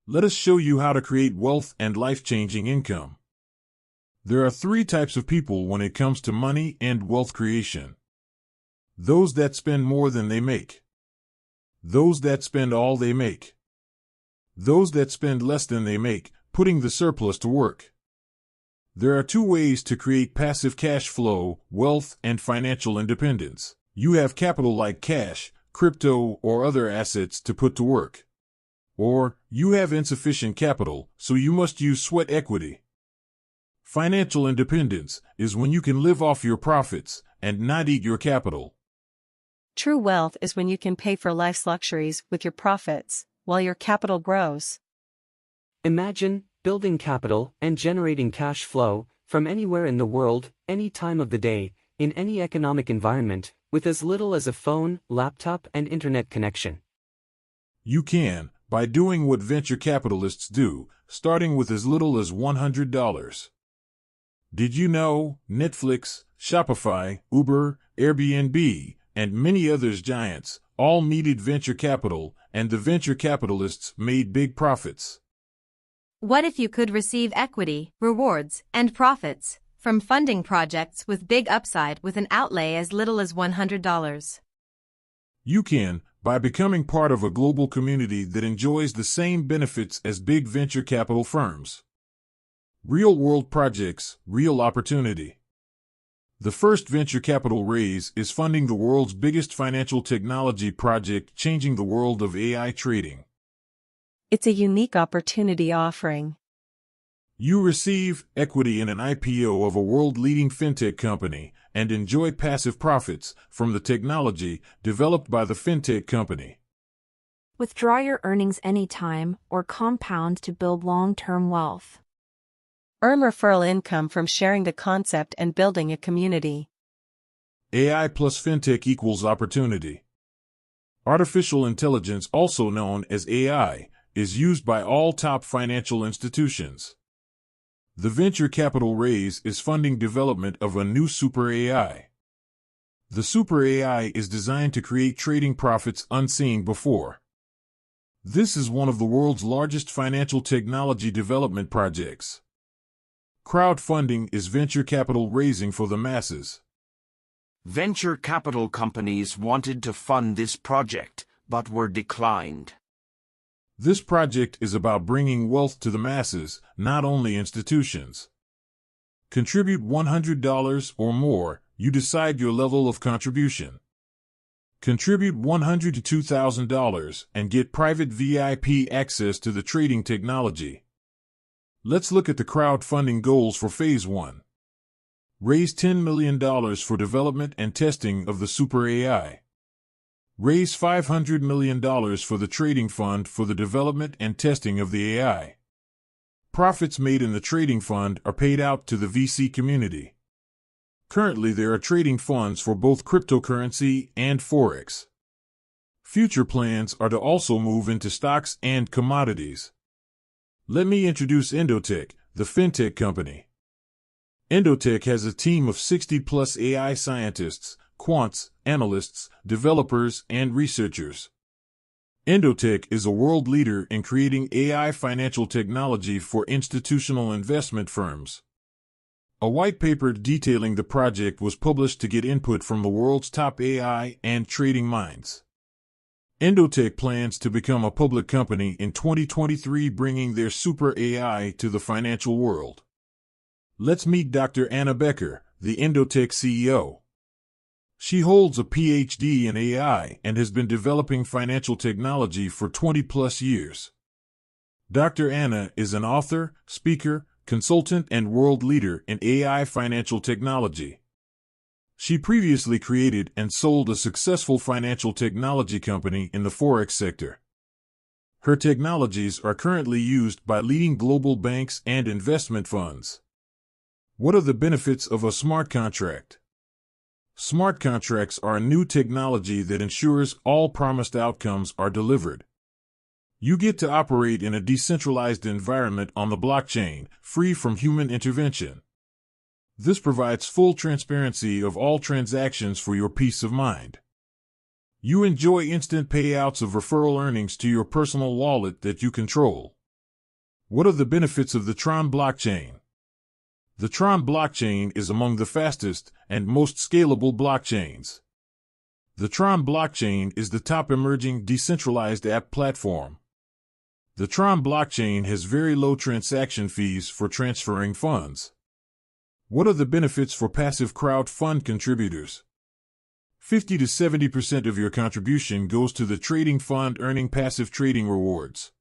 Let us show you how to create wealth and life-changing income. There are three types of people when it comes to money and wealth creation. Those that spend more than they make. Those that spend all they make. Those that spend less than they make, putting the surplus to work. There are two ways to create passive cash flow, wealth, and financial independence. You have capital like cash, crypto, or other assets to put to work. Or, you have insufficient capital, so you must use sweat equity. Financial independence is when you can live off your profits and not eat your capital. True wealth is when you can pay for life's luxuries with your profits, while your capital grows. Imagine building capital and generating cash flow from anywhere in the world, any time of the day, in any economic environment, with as little as a phone, laptop, and internet connection. You can, by doing what venture capitalists do, starting with as little as $100. Did you know Netflix, Shopify, Uber, Airbnb, and many others giants all needed venture capital, and the venture capitalists made big profits? What if you could receive equity, rewards, and profits from funding projects with big upside with an outlay as little as $100? You can, by becoming part of a global community that enjoys the same benefits as big venture capital firms. Real-world projects, real opportunity. The first venture capital raise is funding the world's biggest financial technology project, changing the world of AI trading. It's a unique opportunity offering. You receive equity in an IPO of a world-leading fintech company and enjoy passive profits from the technology developed by the fintech company. Withdraw your earnings anytime or compound to build long-term wealth. Earn referral income from sharing the concept and building a community. AI plus fintech equals opportunity. Artificial intelligence, also known as AI, is used by all top financial institutions. The venture capital raise is funding development of a new super AI. The super AI is designed to create trading profits unseen before. This is one of the world's largest financial technology development projects. Crowdfunding is venture capital raising for the masses. Venture capital companies wanted to fund this project, but were declined. This project is about bringing wealth to the masses, not only institutions. Contribute $100 or more, you decide your level of contribution. Contribute $100 to $2,000 and get private VIP access to the trading technology. Let's look at the crowdfunding goals for Phase 1. Raise $10 million for development and testing of the super AI. Raise $500 million for the trading fund for the development and testing of the AI. Profits made in the trading fund are paid out to the VC community. Currently, there are trading funds for both cryptocurrency and Forex. Future plans are to also move into stocks and commodities. Let me introduce Endotech, the fintech company. Endotech has a team of 60-plus AI scientists, quants, analysts, developers, and researchers. Endotech is a world leader in creating AI financial technology for institutional investment firms. A white paper detailing the project was published to get input from the world's top AI and trading minds. Endotech plans to become a public company in 2023, bringing their super AI to the financial world. Let's meet Dr. Anna Becker, the Endotech CEO. She holds a PhD in AI and has been developing financial technology for 20-plus years. Dr. Anna is an author, speaker, consultant, and world leader in AI financial technology. She previously created and sold a successful financial technology company in the Forex sector. Her technologies are currently used by leading global banks and investment funds. What are the benefits of a smart contract? Smart contracts are a new technology that ensures all promised outcomes are delivered. You get to operate in a decentralized environment on the blockchain, free from human intervention. This provides full transparency of all transactions for your peace of mind. You enjoy instant payouts of referral earnings to your personal wallet that you control. What are the benefits of the Tron blockchain? The Tron blockchain is among the fastest and most scalable blockchains. The Tron blockchain is the top emerging decentralized app platform. The Tron blockchain has very low transaction fees for transferring funds. What are the benefits for passive crowd-fund contributors? 50 to 70% of your contribution goes to the trading fund, earning passive trading rewards.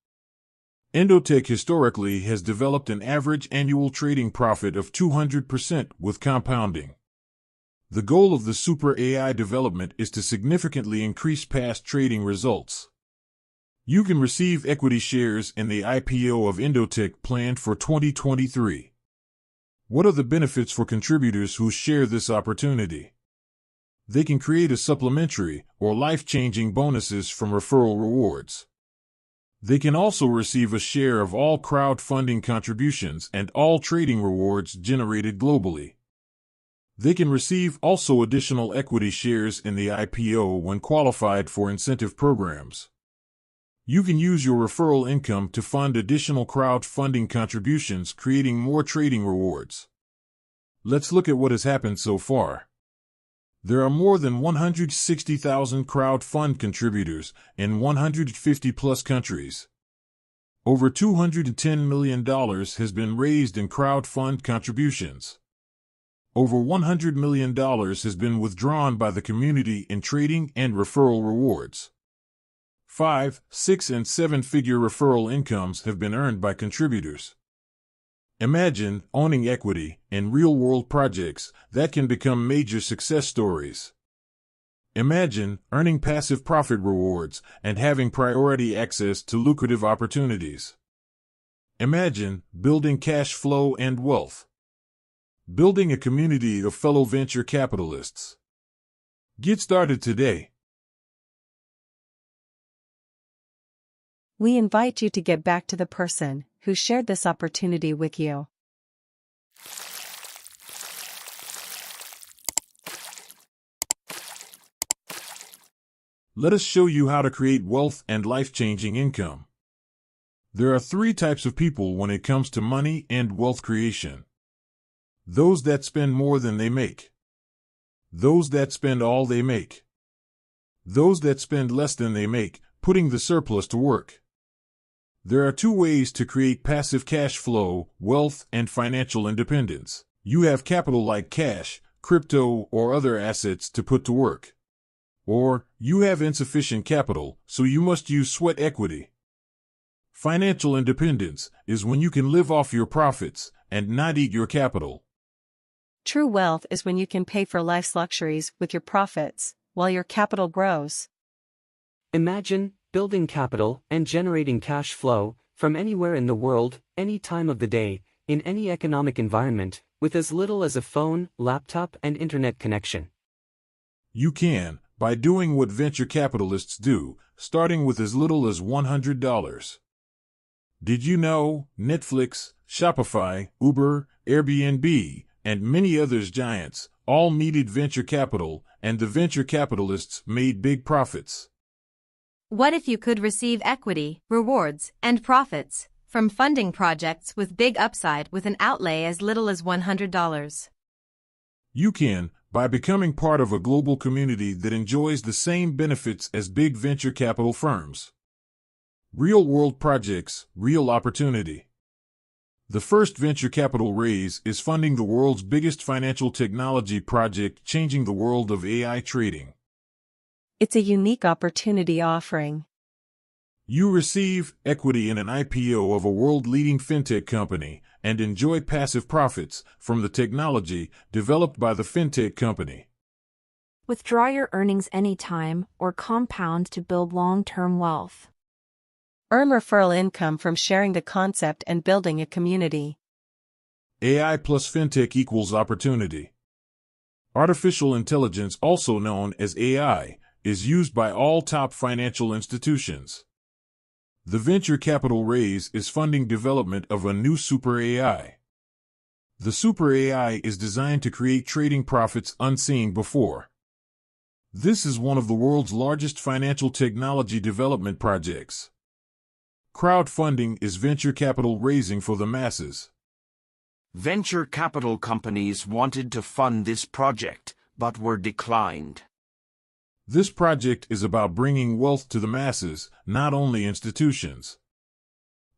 Endotech historically has developed an average annual trading profit of 200% with compounding. The goal of the Super AI development is to significantly increase past trading results. You can receive equity shares in the IPO of Endotech planned for 2023. What are the benefits for contributors who share this opportunity? They can create a supplementary or life-changing bonuses from referral rewards. They can also receive a share of all crowdfunding contributions and all trading rewards generated globally. They can receive also additional equity shares in the IPO when qualified for incentive programs. You can use your referral income to fund additional crowdfunding contributions, creating more trading rewards. Let's look at what has happened so far. There are more than 160,000 crowdfund contributors in 150-plus countries. Over $210 million has been raised in crowdfund contributions. Over $100 million has been withdrawn by the community in trading and referral rewards. 5, 6, and 7-figure referral incomes have been earned by contributors. Imagine owning equity in real-world projects that can become major success stories. Imagine earning passive profit rewards and having priority access to lucrative opportunities. Imagine building cash flow and wealth. Building a community of fellow venture capitalists. Get started today. We invite you to get back to the person who shared this opportunity with you. Let us show you how to create wealth and life-changing income. There are 3 types of people when it comes to money and wealth creation. Those that spend more than they make. Those that spend all they make. Those that spend less than they make, putting the surplus to work. There are 2 ways to create passive cash flow, wealth, and financial independence. You have capital like cash, crypto, or other assets to put to work. Or, you have insufficient capital, so you must use sweat equity. Financial independence is when you can live off your profits and not eat your capital. True wealth is when you can pay for life's luxuries with your profits, while your capital grows. Imagine building capital and generating cash flow from anywhere in the world, any time of the day, in any economic environment, with as little as a phone, laptop, and internet connection. You can, by doing what venture capitalists do, starting with as little as $100. Did you know Netflix, Shopify, Uber, Airbnb, and many others giants all needed venture capital, and the venture capitalists made big profits? What if you could receive equity, rewards, and profits from funding projects with big upside with an outlay as little as $100? You can, by becoming part of a global community that enjoys the same benefits as big venture capital firms. Real-world projects, real opportunity. The first venture capital raise is funding the world's biggest financial technology project, changing the world of AI trading. It's a unique opportunity offering. You receive equity in an IPO of a world-leading fintech company and enjoy passive profits from the technology developed by the fintech company. Withdraw your earnings anytime or compound to build long-term wealth. Earn referral income from sharing the concept and building a community. AI plus fintech equals opportunity. Artificial intelligence, also known as AI, is used by all top financial institutions. The venture capital raise is funding development of a new super AI. The super AI is designed to create trading profits unseen before. This is one of the world's largest financial technology development projects. Crowdfunding is venture capital raising for the masses. Venture capital companies wanted to fund this project, but were declined. This project is about bringing wealth to the masses, not only institutions.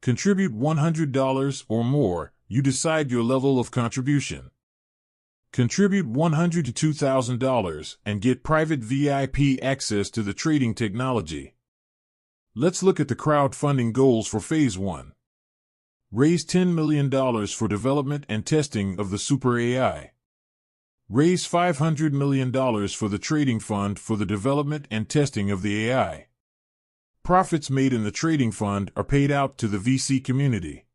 Contribute $100 or more, you decide your level of contribution. Contribute $100 to $2,000 and get private VIP access to the trading technology. Let's look at the crowdfunding goals for Phase 1. Raise $10 million for development and testing of the Super AI. Raise $500 million for the trading fund for the development and testing of the AI. Profits made in the trading fund are paid out to the VC community.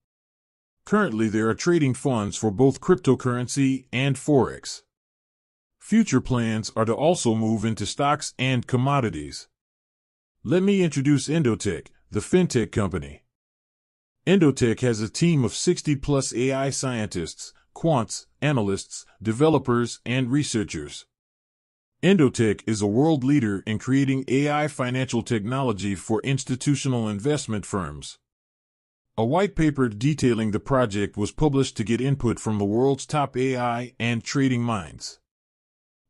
Currently, there are trading funds for both cryptocurrency and Forex. Future plans are to also move into stocks and commodities. Let me introduce Endotech, the fintech company. Endotech has a team of 60-plus AI scientists, quants, analysts, developers, and researchers. Endotech is a world leader in creating AI financial technology for institutional investment firms. A white paper detailing the project was published to get input from the world's top AI and trading minds.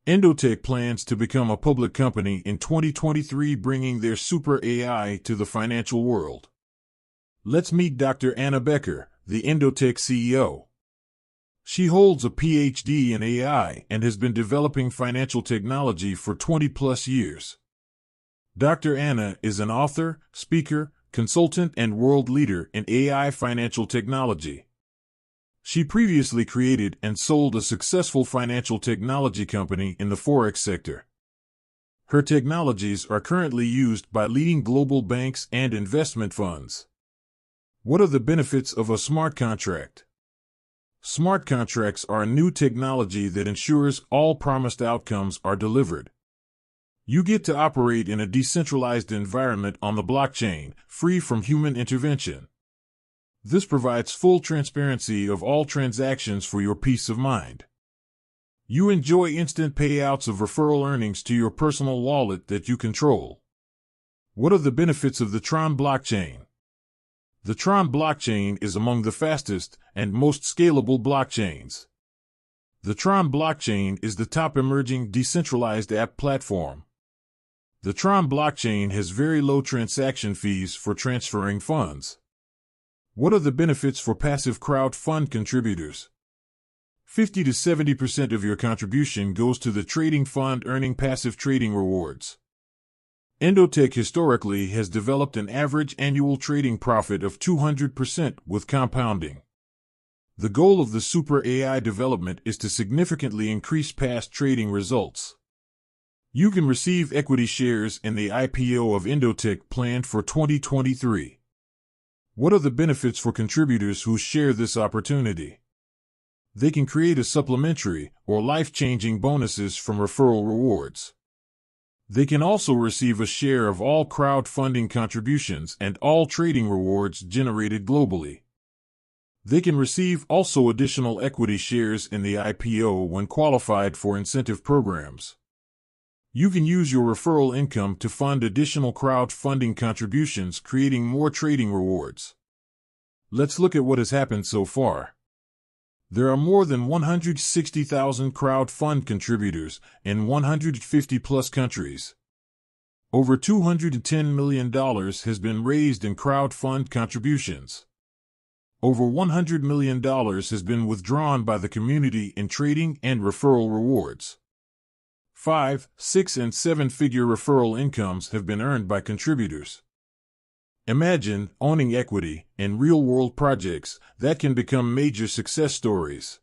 Endotech plans to become a public company in 2023, bringing their super AI to the financial world. Let's meet Dr. Anna Becker, the Endotech CEO. She holds a PhD in AI and has been developing financial technology for 20-plus years. Dr. Anna is an author, speaker, consultant, and world leader in AI financial technology. She previously created and sold a successful financial technology company in the Forex sector. Her technologies are currently used by leading global banks and investment funds. What are the benefits of a smart contract? Smart contracts are a new technology that ensures all promised outcomes are delivered. You get to operate in a decentralized environment on the blockchain, free from human intervention. This provides full transparency of all transactions for your peace of mind. You enjoy instant payouts of referral earnings to your personal wallet that you control. What are the benefits of the Tron blockchain? The Tron blockchain is among the fastest and most scalable blockchains. The Tron blockchain is the top emerging decentralized app platform. The Tron blockchain has very low transaction fees for transferring funds. What are the benefits for passive crowdfund contributors? 50 to 70% of your contribution goes to the trading fund, earning passive trading rewards. Endotech historically has developed an average annual trading profit of 200% with compounding. The goal of the Super AI development is to significantly increase past trading results. You can receive equity shares in the IPO of Endotech planned for 2023. What are the benefits for contributors who share this opportunity? They can create a supplementary or life-changing bonuses from referral rewards. They can also receive a share of all crowdfunding contributions and all trading rewards generated globally. They can receive also additional equity shares in the IPO when qualified for incentive programs. You can use your referral income to fund additional crowdfunding contributions, creating more trading rewards. Let's look at what has happened so far. There are more than 160,000 crowdfund contributors in 150-plus countries. Over $210 million has been raised in crowdfund contributions. Over $100 million has been withdrawn by the community in trading and referral rewards. 5, 6, and 7-figure referral incomes have been earned by contributors. Imagine owning equity in real-world projects that can become major success stories.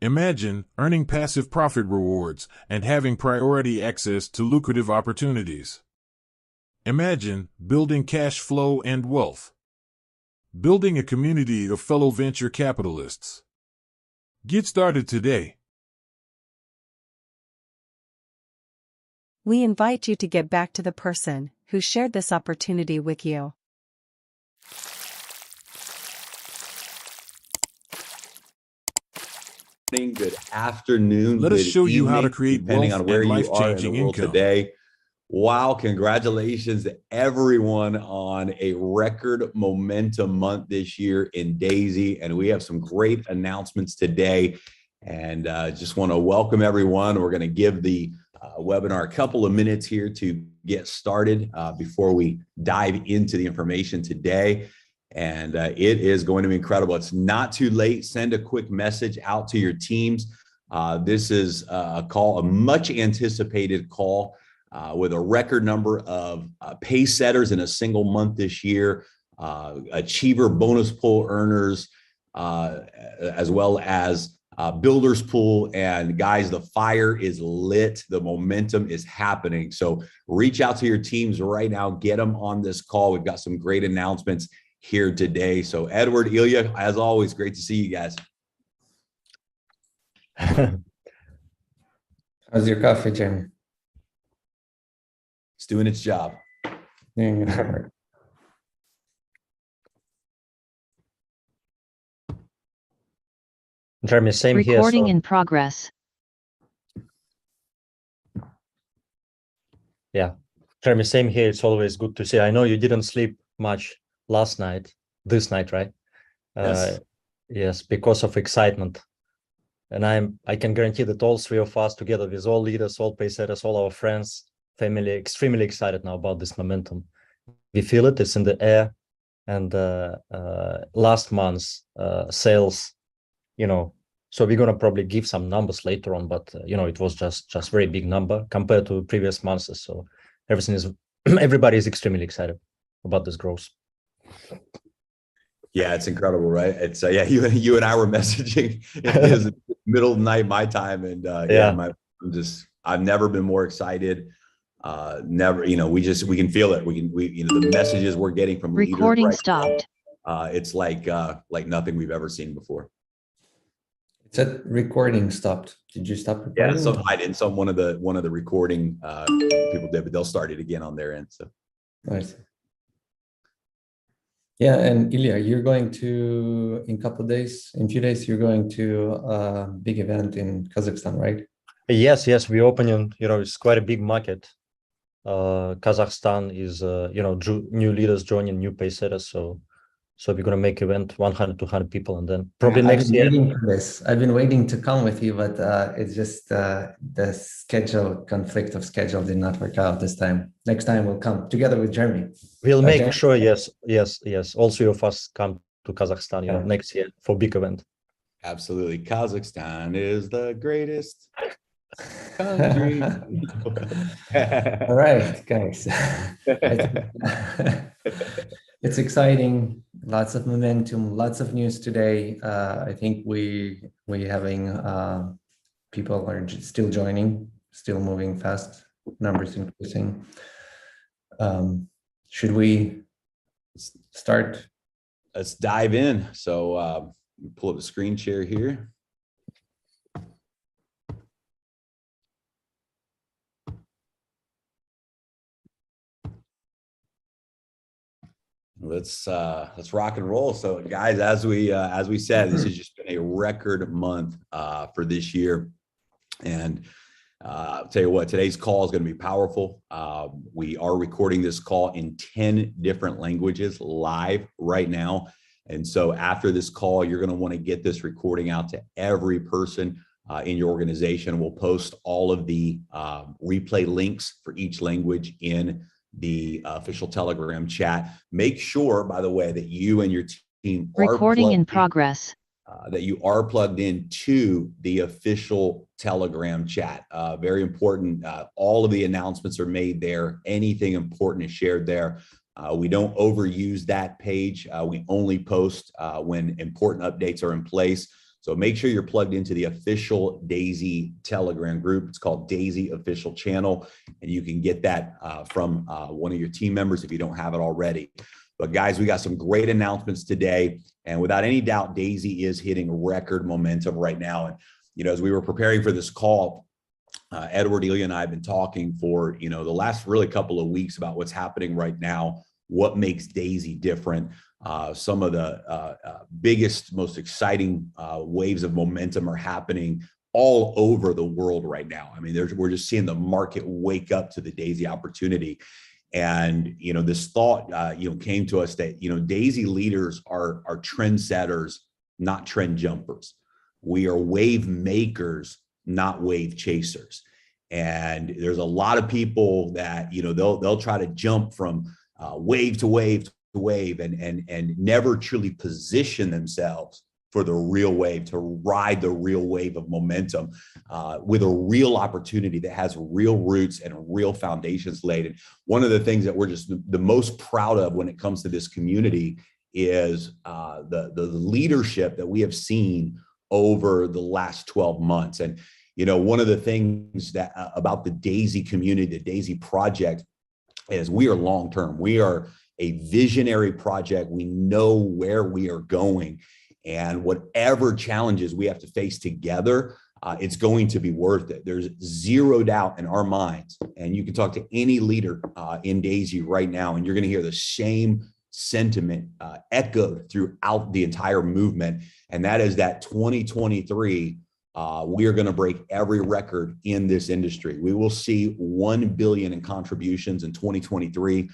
Imagine earning passive profit rewards and having priority access to lucrative opportunities. Imagine building cash flow and wealth. Building a community of fellow venture capitalists. Get started today. We invite you to get back to the person who shared this opportunity with you. Good afternoon. Let us good show you how to evening, create depending wealth on where and you are in the life-changing world income. today. Wow, congratulations to everyone on a record momentum month this year in Daisy. And we have some great announcements today. And just want to welcome everyone. We're going to give the webinar a couple of minutes here to get started before we dive into the information today. And it is going to be incredible. It's not too late. Send a quick message out to your teams. This is a call, a much anticipated call. With a record number of pay setters in a single month this year, achiever bonus pool earners, as well as builders pool. And guys, the fire is lit. The momentum is happening. So reach out to your teams right now. Get them on this call. We've got some great announcements here today. So Edward, Ilya, as always, great to see you guys. How's your coffee, Jamie? It's doing its job. Yeah. Jeremy, same here. Recording in progress. Yeah, Jeremy, same here. It's always good to see. I know you didn't sleep much this night, right? Yes. Yes, because of excitement. And I can guarantee that all three of us, together with all leaders, all pay setters, all our friends, family, extremely excited now about this momentum. We feel it, it's in the air. And last month's sales, so we're going to probably give some numbers later on, but it was just very big number compared to previous months. So everybody is extremely excited about this growth. Yeah, it's incredible, right? It's yeah, you and I were messaging. It is middle of the night my time, and I've never been more excited. Never, we can feel it. The messages we're getting from recording leaders stopped. It's like nothing we've ever seen before. It said recording stopped. Did you stop recording? Yeah, so I didn't. So one of the recording people did, but they'll start it again on their end. So nice. Yeah, and Ilya, you're going to in a few days, you're going to a big event in Kazakhstan, right? Yes, we're opening. It's quite a big market. Kazakhstan is new leaders joining, new pay setters. So we're going to make event 100-200 people, and then probably next year. I've been waiting to come with you, but it's just the conflict of schedule did not work out this time. Next time we'll come together with Jeremy. We'll make sure. Yes. All three of us come to Kazakhstan next year for big event. Absolutely, Kazakhstan is the greatest country. All right, guys. It's exciting. Lots of momentum. Lots of news today. I think we having people are still joining, still moving fast. Numbers increasing. Should we start? Let's dive in. So pull up the screen share here. Let's rock and roll. So guys, as we said, this has just been a record month for this year. And I'll tell you what, today's call is going to be powerful. We are recording this call in 10 different languages live right now. And so after this call, you're going to want to get this recording out to every person in your organization. We'll post all of the replay links for each language in the official Telegram chat. Make sure, by the way, that you and your team are recording in progress. That you are plugged into the official Telegram chat. Very important. All of the announcements are made there. Anything important is shared there. We don't overuse that page. We only post when important updates are in place. So make sure you're plugged into the official Daisy Telegram group. It's called Daisy Official Channel, and you can get that from one of your team members if you don't have it already. But guys, we got some great announcements today, and without any doubt, Daisy is hitting record momentum right now. And as we were preparing for this call, Edward, Ilya, and I have been talking for the last really couple of weeks about what's happening right now, what makes Daisy different. Some of the biggest, most exciting waves of momentum are happening all over the world right now. I mean, we're just seeing the market wake up to the Daisy opportunity. And, this thought, came to us that, Daisy leaders are trendsetters, not trend jumpers. We are wave makers, not wave chasers. And there's a lot of people that, they'll try to jump from wave to wave to wave and never truly position themselves for the real wave, to ride the real wave of momentum with a real opportunity that has real roots and real foundations laid. And one of the things that we're just the most proud of when it comes to this community is the leadership that we have seen over the last 12 months. And, one of the things that about the Daisy community, the Daisy project, is we are long-term. We are a visionary project. We know where we are going. And whatever challenges we have to face together, it's going to be worth it. There's zero doubt in our minds. And you can talk to any leader in Daisy right now, and you're going to hear the same sentiment echoed throughout the entire movement. And that is that 2023, we are going to break every record in this industry. We will see 1 billion in contributions in 2023.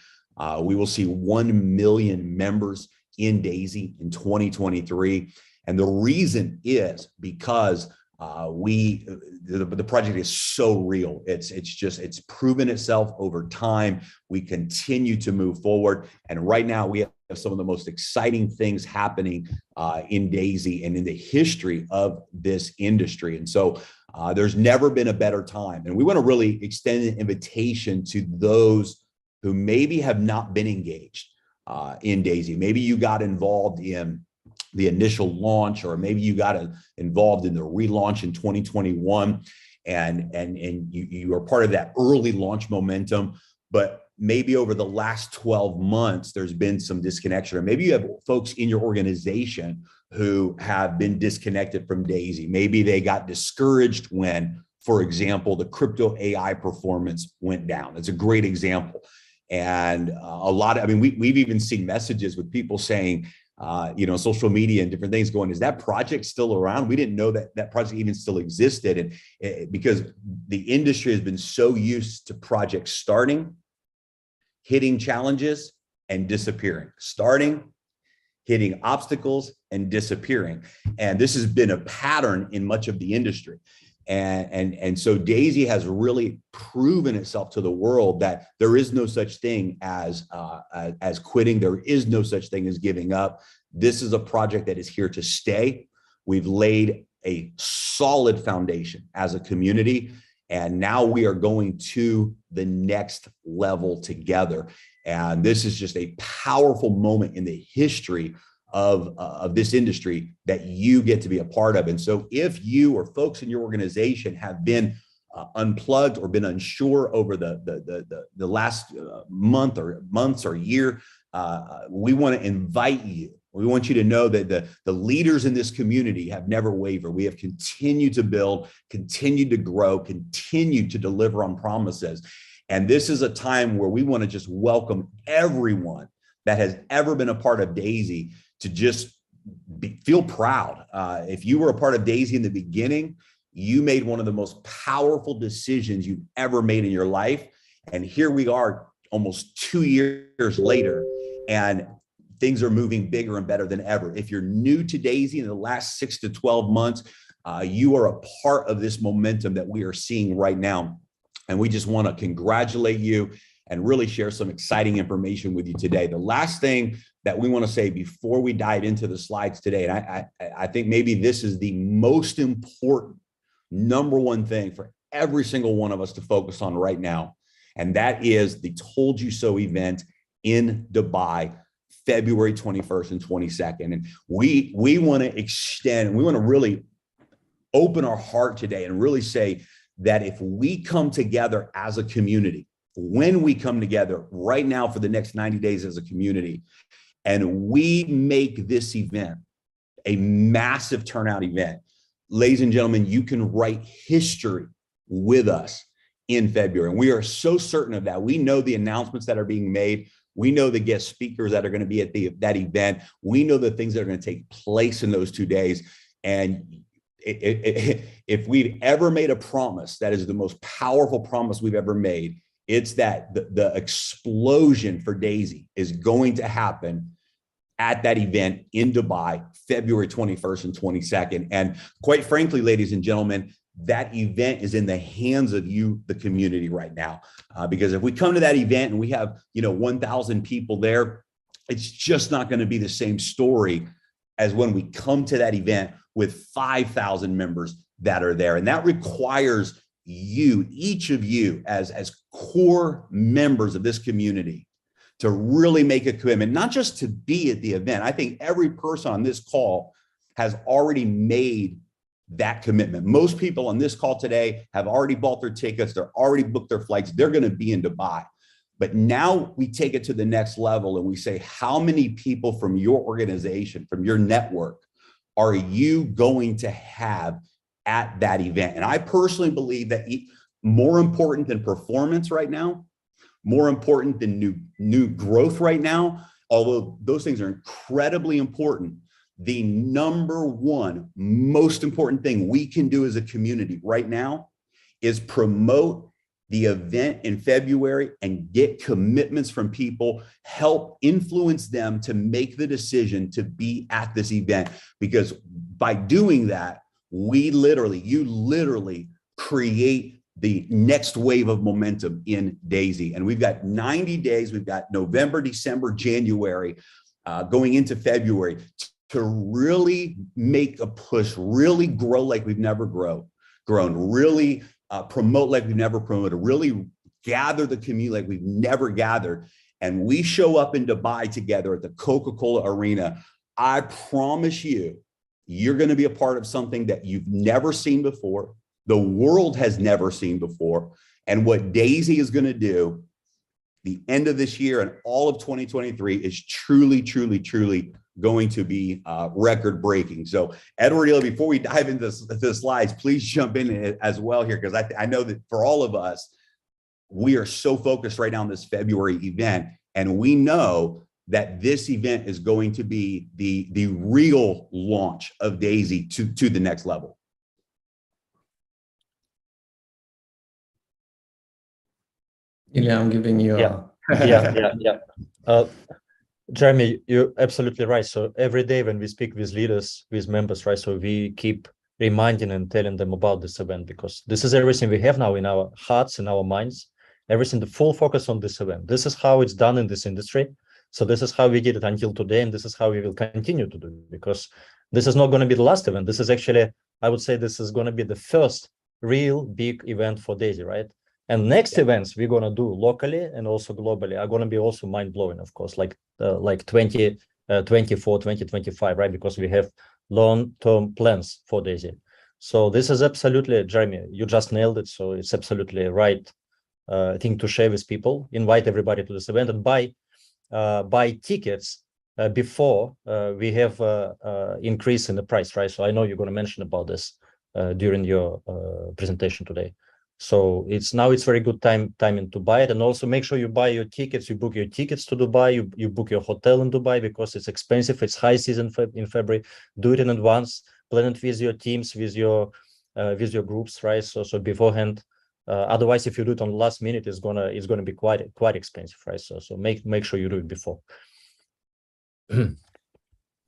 We will see 1 million members in Daisy in 2023. And the reason is because the project is so real. It's proven itself over time. We continue to move forward. And right now we have some of the most exciting things happening in Daisy and in the history of this industry. And so there's never been a better time. And we want to really extend an invitation to those who maybe have not been engaged in Daisy. Maybe you got involved in the initial launch, or maybe you got involved in the relaunch in 2021, and you are part of that early launch momentum. But maybe over the last 12 months, there's been some disconnection, or maybe you have folks in your organization who have been disconnected from Daisy. Maybe they got discouraged when, for example, the crypto AI performance went down. It's a great example. And we've even seen messages with people saying, social media and different things going, is that project still around? We didn't know that project even still existed. And because the industry has been so used to projects starting, hitting challenges, and disappearing, starting, hitting obstacles, and disappearing. And this has been a pattern in much of the industry. And so Daisy has really proven itself to the world that there is no such thing as quitting. There is no such thing as giving up. This is a project that is here to stay. We've laid a solid foundation as a community, and now we are going to the next level together. And this is just a powerful moment in the history of this industry that you get to be a part of. And so if you or folks in your organization have been unplugged or been unsure over the last months or year, we want to invite you. We want you to know that the leaders in this community have never wavered. We have continued to build, continued to grow, continued to deliver on promises. And this is a time where we want to just welcome everyone that has ever been a part of Daisy to just feel proud. If you were a part of Daisy in the beginning, you made one of the most powerful decisions you've ever made in your life. And here we are almost 2 years later, and things are moving bigger and better than ever. If you're new to Daisy in the last 6 to 12 months, you are a part of this momentum that we are seeing right now. And we just want to congratulate you and really share some exciting information with you today. The last thing that we want to say before we dive into the slides today, and I think maybe this is the most important, number one thing for every single one of us to focus on right now, and that is the Told You So event in Dubai, February 21st and 22nd. And we want to extend, we want to really open our heart today and really say that if we come together as a community, when we come together right now for the next 90 days as a community, and we make this event a massive turnout event, ladies and gentlemen, you can write history with us in February. And we are so certain of that. We know the announcements that are being made. We know the guest speakers that are going to be at that event. We know the things that are going to take place in those 2 days. And if we've ever made a promise, that is the most powerful promise we've ever made. It's that the explosion for Daisy is going to happen at that event in Dubai, February 21st and 22nd. And quite frankly, ladies and gentlemen, that event is in the hands of you, the community right now. Because if we come to that event and we have, 1,000 people there, it's just not going to be the same story as when we come to that event with 5,000 members that are there. And that requires you, each of you as core members of this community, to really make a commitment, not just to be at the event. I think every person on this call has already made that commitment. Most people on this call today have already bought their tickets. They're already booked their flights. They're going to be in Dubai. But now we take it to the next level and we say, how many people from your organization, from your network, are you going to have at that event? And I personally believe that more important than performance right now, more important than new growth right now, although those things are incredibly important, the number one most important thing we can do as a community right now is promote the event in February and get commitments from people, help influence them to make the decision to be at this event. Because by doing that, you literally create the next wave of momentum in Daisy. And we've got 90 days. We've got November, December, January, going into February to really make a push, really grow like we've never grown, really promote like we've never promoted, really gather the community like we've never gathered. And we show up in Dubai together at the Coca-Cola Arena. I promise you, you're going to be a part of something that you've never seen before. The world has never seen before. And what Daisy is going to do the end of this year and all of 2023 is truly going to be record breaking. So Edward, before we dive into the slides, please jump in as well here, because I know that for all of us, we are so focused right now on this February event. And we know that this event is going to be the real launch of Daisy to the next level. Ilya, I'm giving you Jeremy, you're absolutely right. So every day when we speak with leaders, with members, right, so we keep reminding and telling them about this event, because this is everything we have now in our hearts and our minds, everything, the full focus on this event. This is how it's done in this industry. So this is how we did it until today, and this is how we will continue to do it, because this is not going to be the last event. This is actually, I would say, this is going to be the first real big event for Daisy, right? And next events we're going to do locally and also globally are going to be also mind-blowing, of course, like 2024, 2025, right? Because we have long-term plans for Daisy. So this is absolutely, Jeremy, you just nailed it. So it's absolutely right thing to share with people. Invite everybody to this event and buy tickets before we have increase in the price, right? So I know you're going to mention about this during your presentation today. So it's very good timing to buy it, and also make sure you buy your tickets. You book your tickets to Dubai. You book your hotel in Dubai, because it's expensive. It's high season in February. Do it in advance. Plan it with your teams, with your groups, right? So beforehand. Otherwise, if you do it on the last minute, it's gonna be quite expensive, right? So make sure you do it before.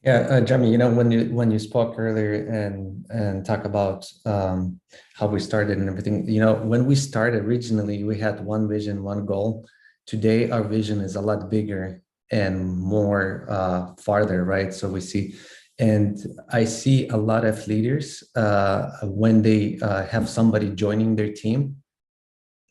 Yeah, Jeremy, when you spoke earlier and talk about how we started and everything, when we started originally, we had one vision, one goal. Today, our vision is a lot bigger and more farther, right? So we see, and I see a lot of leaders when they have somebody joining their team,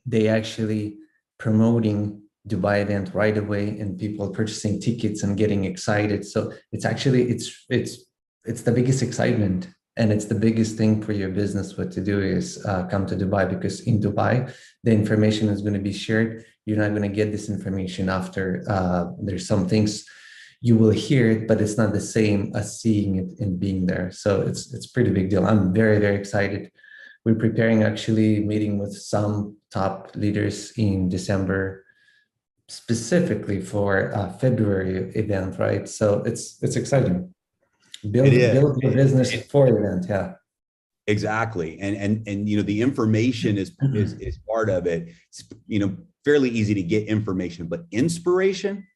they actually promoting Dubai event right away, and people purchasing tickets and getting excited. So it's actually it's the biggest excitement, and it's the biggest thing for your business. What to do is come to Dubai, because in Dubai the information is going to be shared. You're not going to get this information after. There's some things you will hear it, but it's not the same as seeing it and being there. So it's pretty big deal. I'm very, very excited. We're preparing actually meeting with some top leaders in December, specifically for February event, right? So it's exciting. Build your business for event, yeah. Exactly. And you know, the information is part of it. It's, you know, fairly easy to get information, but inspiration,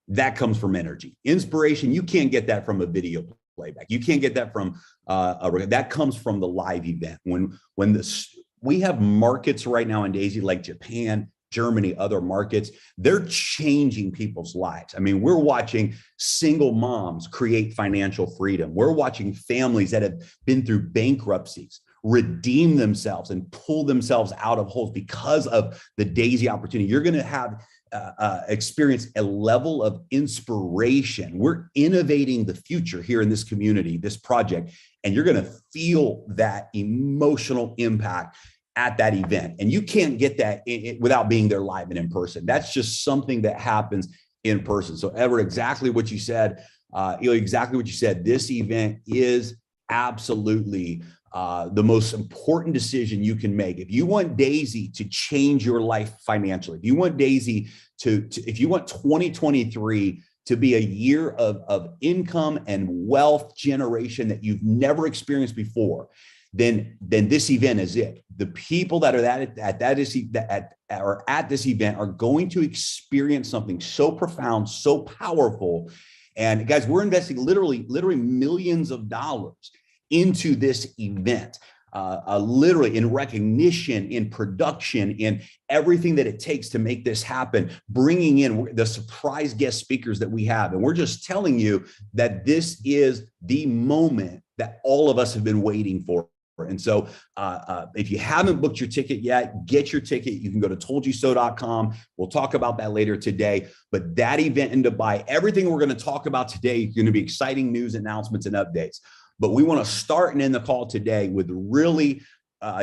that comes from energy. Inspiration, you can't get that from a video playback. You can't get that from that comes from the live event. When this, we have markets right now in Daisy like Japan, Germany, other markets, they're changing people's lives. I mean, we're watching single moms create financial freedom. We're watching families that have been through bankruptcies redeem themselves and pull themselves out of holes because of the Daisy opportunity. You're going to have experience a level of inspiration. We're innovating the future here in this community, this project, and you're going to feel that emotional impact at that event. And you can't get that without being there live and in person. That's just something that happens in person. So Edward, exactly what you said, exactly what you said. This event is absolutely the most important decision you can make. If you want Daisy to change your life financially, if you want Daisy if you want 2023 to be a year of income and wealth generation that you've never experienced before, then this event is it. The people that are at this event are going to experience something so profound, so powerful. And guys, we're investing literally millions of dollars into this event, literally in recognition, in production, in everything that it takes to make this happen, bringing in the surprise guest speakers that we have. And we're just telling you that this is the moment that all of us have been waiting for. And so if you haven't booked your ticket yet, get your ticket. You can go to toldyouso.com. We'll talk about that later today. But that event in Dubai, everything we're going to talk about today is going to be exciting news, announcements, and updates. But we want to start and end the call today with really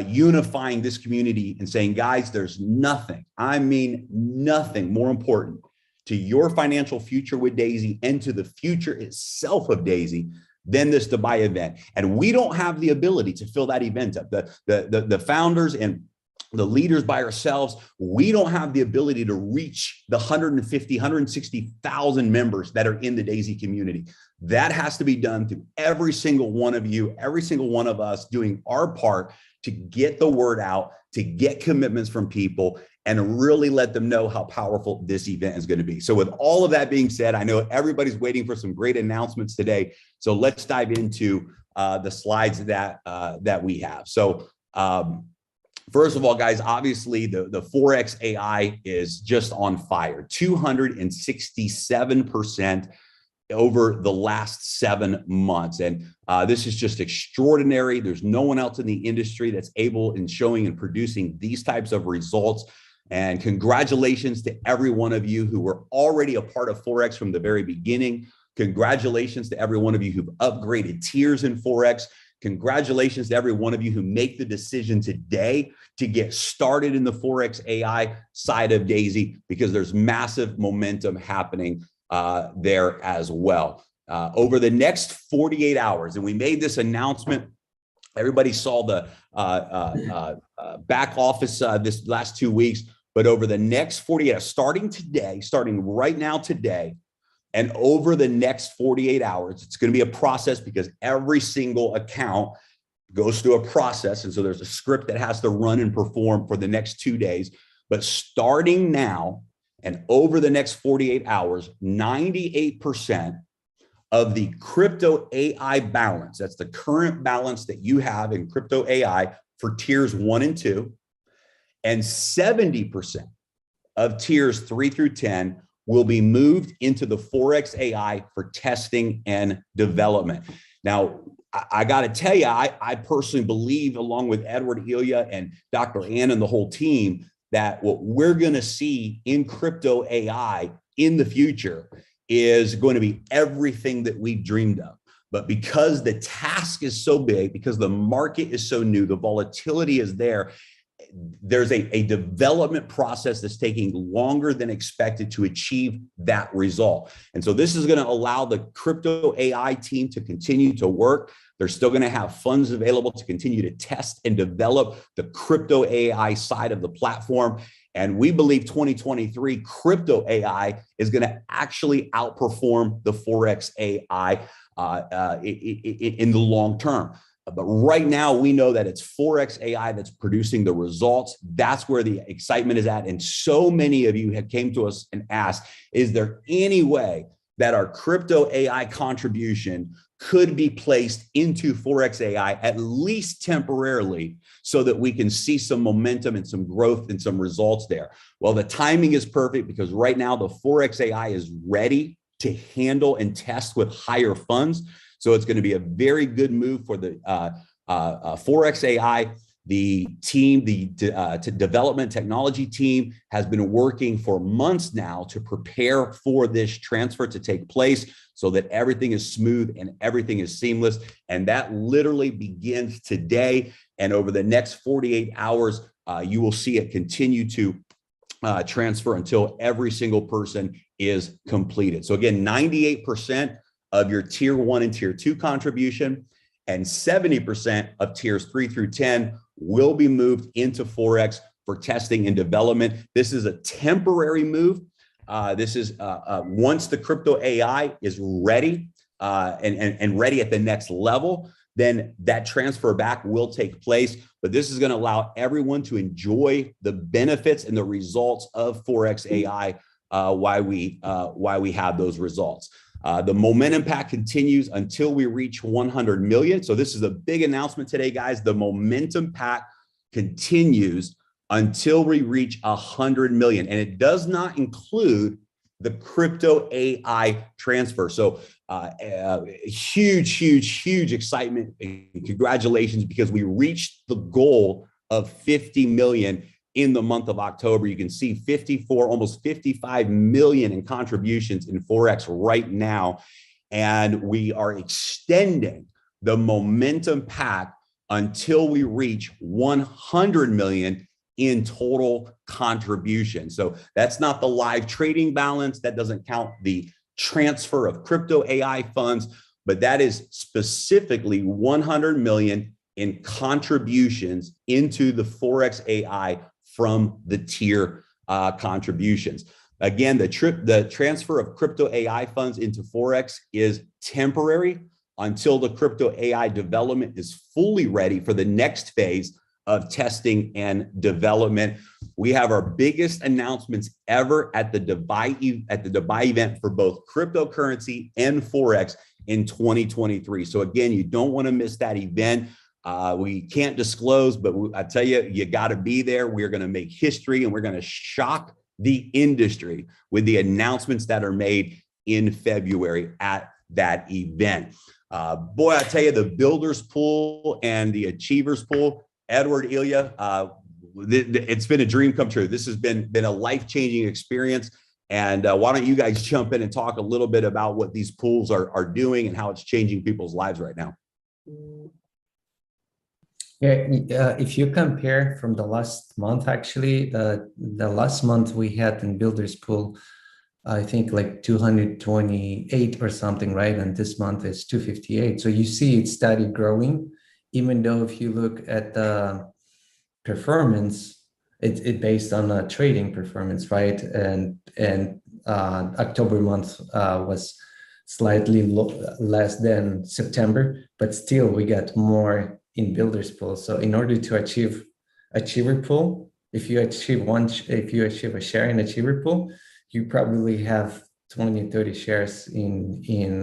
unifying this community and saying, guys, there's nothing, I mean, nothing more important to your financial future with Daisy and to the future itself of Daisy than this Dubai event. And we don't have the ability to fill that event up. The founders and the leaders by ourselves, we don't have the ability to reach the 160,000 members that are in the Daisy community. That has to be done through every single one of you, every single one of us doing our part to get the word out, to get commitments from people, and really let them know how powerful this event is going to be. So with all of that being said, I know everybody's waiting for some great announcements today. So let's dive into the slides that we have. So first of all, guys, obviously the Forex AI is just on fire, 267% over the last 7 months. And this is just extraordinary. There's no one else in the industry that's able in showing and producing these types of results. And congratulations to every one of you who were already a part of Forex from the very beginning. Congratulations to every one of you who've upgraded tiers in Forex. Congratulations to every one of you who make the decision today to get started in the Forex AI side of Daisy, because there's massive momentum happening there as well. Over the next 48 hours, and we made this announcement, everybody saw the back office this last 2 weeks, but over the next 48 hours, starting right now today, and over the next 48 hours, it's going to be a process because every single account goes through a process. And so there's a script that has to run and perform for the next 2 days. But starting now and over the next 48 hours, 98% of the crypto AI balance, that's the current balance that you have in crypto AI for tiers 1 and 2, and 70% of tiers 3 through 10 will be moved into the Forex AI for testing and development. Now, I got to tell you, I personally believe, along with Edward, Ilya, and Dr. Ann and the whole team, that what we're going to see in crypto AI in the future is going to be everything that we've dreamed of. But because the task is so big, because the market is so new, the volatility is there, there's a development process that's taking longer than expected to achieve that result. And so this is going to allow the crypto AI team to continue to work. They're still going to have funds available to continue to test and develop the crypto AI side of the platform. And we believe 2023 crypto AI is going to actually outperform the Forex AI in the long term. But right now, we know that it's Forex AI that's producing the results. That's where the excitement is at. And so many of you have came to us and asked, is there any way that our crypto AI contribution could be placed into Forex AI, at least temporarily, so that we can see some momentum and some growth and some results there? Well, the timing is perfect because right now the Forex AI is ready to handle and test with higher funds. So it's going to be a very good move for the Forex AI. The team, the development technology team, has been working for months now to prepare for this transfer to take place so that everything is smooth and everything is seamless. And that literally begins today. And over the next 48 hours, you will see it continue to transfer until every single person is completed. So again, 98% of your tier 1 and tier 2 contribution and 70% of tiers 3 through 10 will be moved into Forex for testing and development. This is a temporary move. This is once the crypto AI is ready and ready at the next level, then that transfer back will take place. But this is going to allow everyone to enjoy the benefits and the results of Forex AI while we have those results. The momentum pack continues until we reach 100 million. So this is a big announcement today, guys. The momentum pack continues until we reach 100 million. And it does not include the crypto AI transfer. So huge excitement and congratulations, because we reached the goal of 50 million in the month of October. You can see 54, almost 55 million in contributions in Forex right now. And we are extending the momentum pack until we reach 100 million in total contribution. So that's not the live trading balance. That doesn't count the transfer of crypto AI funds, but that is specifically 100 million in contributions into the Forex AI from the tier contributions. Again, the transfer of crypto AI funds into Forex is temporary until the crypto AI development is fully ready for the next phase of testing and development. We have our biggest announcements ever at the Dubai event for both cryptocurrency and Forex in 2023. So again, you don't want to miss that event. We can't disclose, but I tell you, you got to be there. We're going to make history and we're going to shock the industry with the announcements that are made in February at that event. Boy, I tell you, the builders pool and the achievers pool, Edward, Ilya, it's been a dream come true. This has been a life-changing experience. And why don't you guys jump in and talk a little bit about what these pools are doing and how it's changing people's lives right now? Yeah, if you compare from the last month, actually, the last month we had in Builders Pool, I think like 228 or something, right? And this month is 258. So you see it steady growing, even though if you look at the performance, it based on a trading performance, right? And October month was slightly less than September, but still we got more in Builders Pool. So in order to achieve Achiever Pool, if you achieve a share in Achiever Pool, you probably have 20, 30 shares in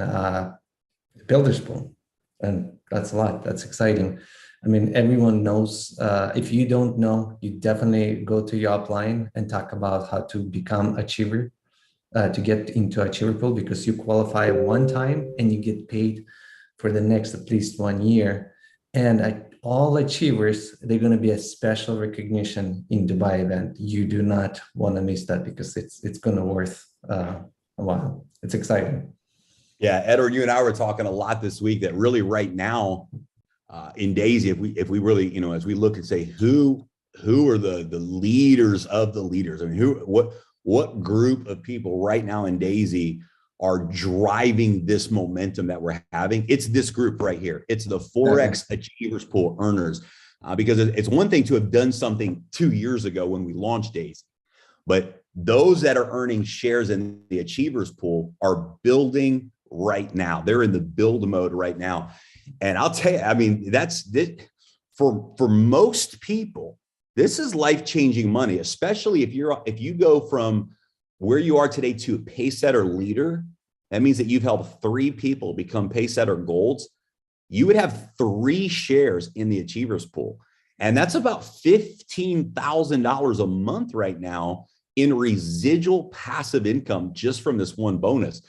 Builders Pool. And that's a lot. That's exciting. I mean, everyone knows. If you don't know, you definitely go to your upline and talk about how to become Achiever, to get into Achiever Pool, because you qualify one time and you get paid for the next at least 1 year. And all achievers, they're going to be a special recognition in Dubai event. You do not want to miss that, because it's going to worth a while. It's exciting. Yeah, Edward, you and I were talking a lot this week that really right now in Daisy, if we really, as we look and say who are the leaders of the leaders, I mean, what group of people right now in Daisy are driving this momentum that we're having? It's this group right here. It's the Forex Achievers Pool earners, because it's one thing to have done something 2 years ago when we launched Daisy, but those that are earning shares in the Achievers Pool are building right now. They're in the build mode right now. And I'll tell you, I mean, that's this for most people, this is life-changing money, especially if you go from where you are today to a Pacesetter leader. That means that you've helped 3 people become Pacesetter Golds. You would have 3 shares in the Achievers Pool. And that's about $15,000 a month right now in residual passive income just from this one bonus.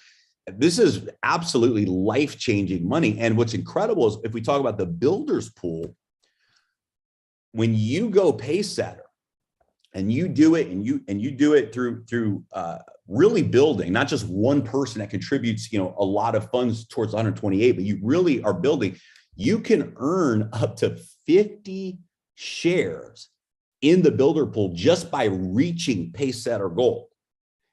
This is absolutely life-changing money. And what's incredible is if we talk about the Builders Pool, when you go Pacesetter and you do it and you do it through really building, not just one person that contributes, a lot of funds towards 128, but you really are building, you can earn up to 50 shares in the builder pool just by reaching Pacesetter Gold.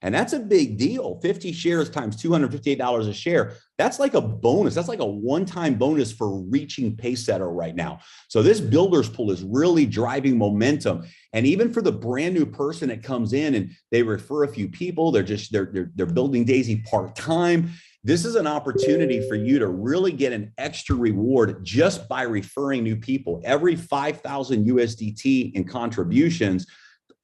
And that's a big deal. 50 shares times $258 a share. That's like a bonus. That's like a one-time bonus for reaching Pacesetter right now. So this builders pool is really driving momentum. And even for the brand new person that comes in and they refer a few people, they're building Daisy part-time. This is an opportunity for you to really get an extra reward just by referring new people. Every 5,000 USDT in contributions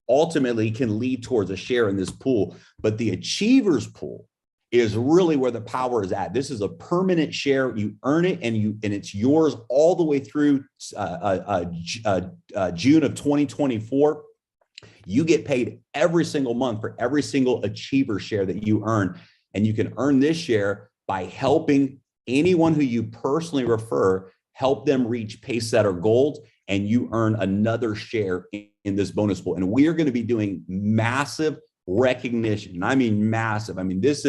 ultimately can lead towards a share in this pool. But the Achievers Pool is really where the power is at. This is a permanent share. You earn it and it's yours all the way through June of 2024. You get paid every single month for every single Achiever share that you earn. And you can earn this share by helping anyone who you personally refer, help them reach Pacesetter Gold, and you earn another share in this bonus pool. And we are going to be doing massive recognition. And I mean massive. I mean, this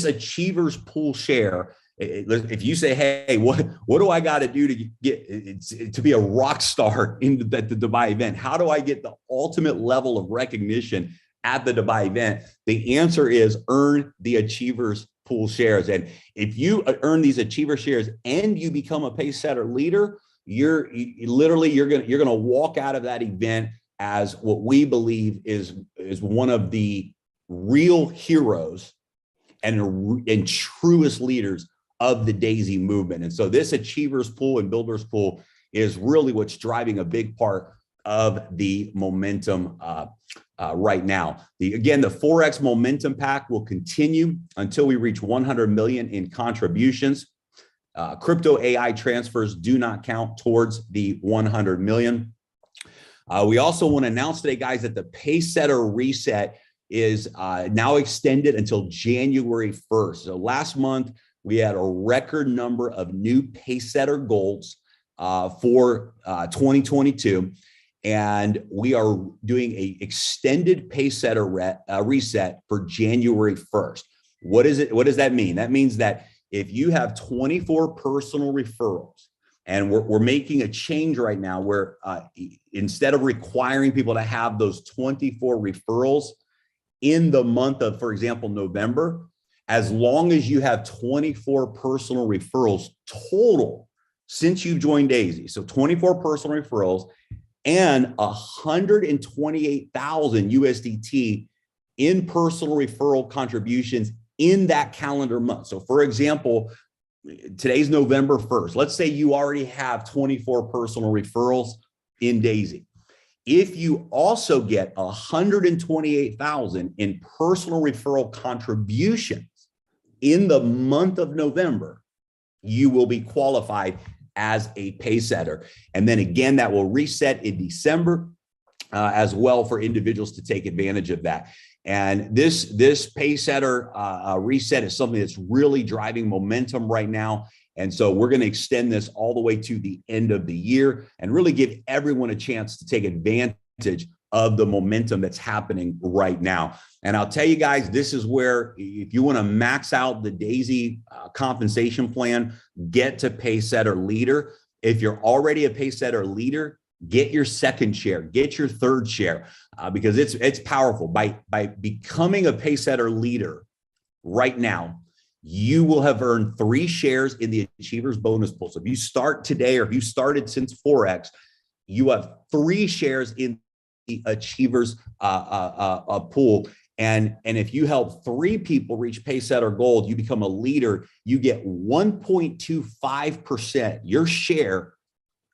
Achievers Pool share. If you say, hey, what do I got to do to get to be a rock star in the Dubai event? How do I get the ultimate level of recognition at the Dubai event? The answer is earn the Achievers Pool shares. And if you earn these Achiever shares and you become a Pacesetter leader, you're gonna walk out of that event as what we believe is one of the real heroes and truest leaders of the Daisy movement. And so this Achievers Pool and Builders Pool is really what's driving a big part of the momentum right now. The 4X Momentum Pack will continue until we reach 100 million in contributions. Crypto AI transfers do not count towards the 100 million. We also want to announce today, guys, that the Pacesetter Reset is now extended until January 1st. So last month, we had a record number of new Pacesetter Golds for 2022. And we are doing an extended Pacesetter reset for January 1st. What does that mean? That means that if you have 24 personal referrals, and we're making a change right now where instead of requiring people to have those 24 referrals in the month of, for example, November, as long as you have 24 personal referrals total since you joined Daisy, so 24 personal referrals, and 128,000 USDT in personal referral contributions in that calendar month. So for example, today's November 1st. Let's say you already have 24 personal referrals in Daisy. If you also get 128,000 in personal referral contributions in the month of November, you will be qualified as a Pacesetter. And then again, that will reset in December as well for individuals to take advantage of that. And this Pacesetter reset is something that's really driving momentum right now. And so we're going to extend this all the way to the end of the year and really give everyone a chance to take advantage of the momentum that's happening right now. And I'll tell you guys, this is where if you want to max out the Daisy compensation plan, get to Pacesetter Leader. If you're already a Pacesetter Leader, get your second share, get your third share, because it's powerful. By becoming a Pacesetter Leader right now, you will have earned 3 shares in the Achievers bonus pool. So if you start today, or if you started since 4X, you have 3 shares in the Achievers pool. And if you help 3 people reach Pacesetter Gold, you become a leader, you get 1.25%, your share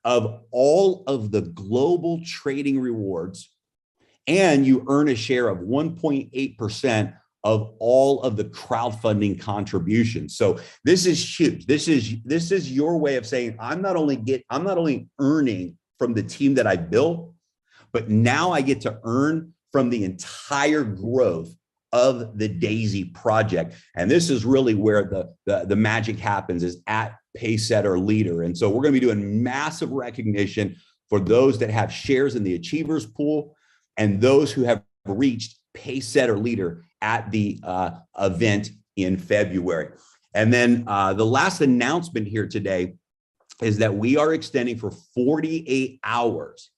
of all of the global trading rewards, and you earn a share of 1.8% of all of the crowdfunding contributions. So this is huge. This is your way of saying, I'm not only earning from the team that I built, but now I get to earn from the entire growth of the Daisy project. And this is really where the magic happens, is at Pacesetter Leader. And so we're going to be doing massive recognition for those that have shares in the Achievers Pool and those who have reached Pacesetter Leader at the event in February. And then the last announcement here today is that we are extending for 48 hours.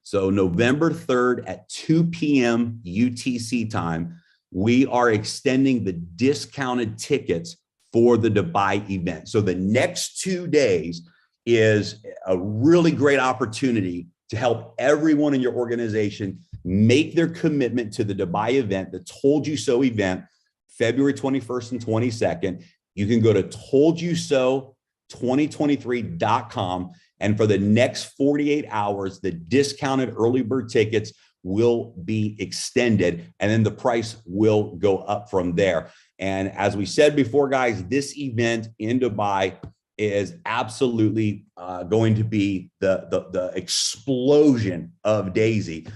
So November 3rd at 2 p.m. UTC time, we are extending the discounted tickets for the Dubai event. So the next 2 days is a really great opportunity to help everyone in your organization make their commitment to the Dubai event, the Told You So event, February 21st and 22nd. You can go to toldyouso2023.com. And for the next 48 hours, the discounted early bird tickets will be extended, and then the price will go up from there. And as we said before, guys, this event in Dubai is absolutely going to be the explosion of Daisy.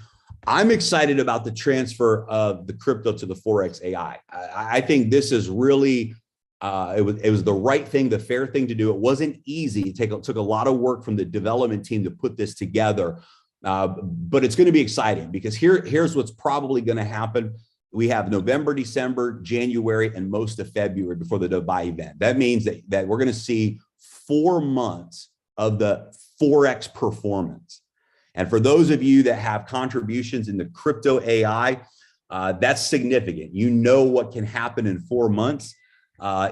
I'm excited about the transfer of the crypto to the Forex AI. I think this is really, it was the right thing, the fair thing to do. It wasn't easy. It took a lot of work from the development team to put this together. But it's going to be exciting because here's what's probably going to happen. We have November, December, January, and most of February before the Dubai event. That means that we're going to see 4 months of the Forex performance. And for those of you that have contributions in the crypto AI, that's significant. You know what can happen in 4 months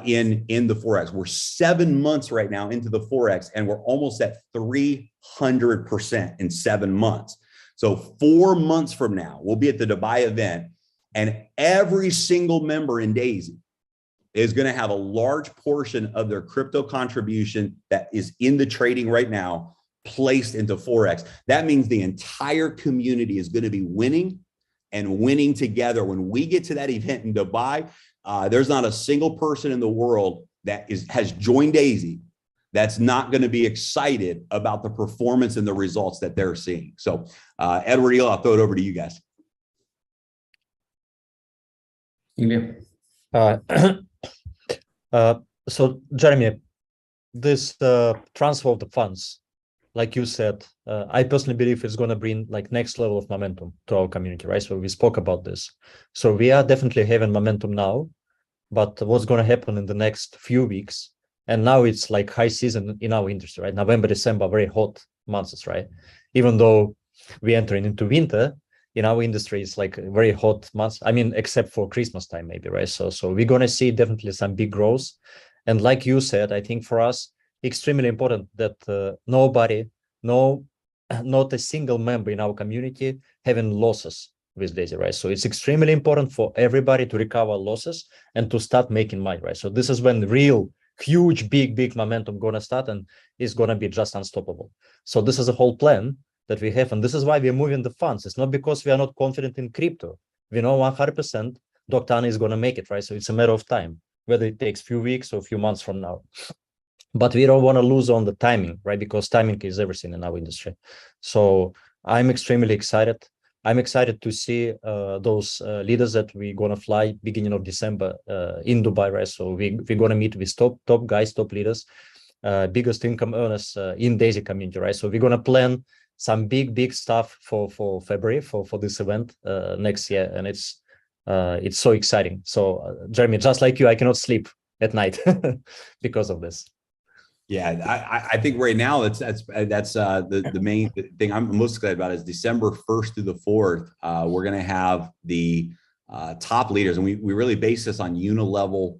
in the Forex. We're 7 months right now into the Forex, and we're almost at 300% in 7 months. So 4 months from now, we'll be at the Dubai event, and every single member in Daisy is going to have a large portion of their crypto contribution that is in the trading right now placed into Forex. That means the entire community is going to be winning and winning together. When we get to that event in Dubai, there's not a single person in the world that has joined Daisy that's not going to be excited about the performance and the results that they're seeing. So, Edward, I'll throw it over to you guys. Ilya. So, Jeremy, this transfer of the funds, like you said, I personally believe it's going to bring like next level of momentum to our community, right? So we spoke about this. So we are definitely having momentum now, but what's going to happen in the next few weeks? And now it's like high season in our industry, right? November, December, very hot months, right? Even though we're entering into winter, in our industry, it's like very hot months. I mean, except for Christmas time, maybe, right? So we're going to see definitely some big growth. And like you said, I think for us, extremely important that not a single member in our community having losses with Daisy, right? So it's extremely important for everybody to recover losses and to start making money, right? So this is when the real huge, big momentum gonna start, and it's gonna be just unstoppable. So this is a whole plan that we have, and this is why we're moving the funds. It's not because we are not confident in crypto. We know 100% Dr. Anna is gonna make it, right? So it's a matter of time, whether it takes a few weeks or a few months from now. But we don't want to lose on the timing, right? Because timing is everything in our industry. So I'm extremely excited. I'm excited to see those leaders that we're going to fly beginning of December in Dubai, right? So we're going to meet with top guys, top leaders, biggest income earners in Daisy community, right? So we're going to plan some big stuff for February for this event next year. And it's so exciting. So Jeremy, just like you, I cannot sleep at night because of this. Yeah, I think right now that's the main thing I'm most excited about is December 1st through the 4th. We're going to have the top leaders, and we really base this on unilevel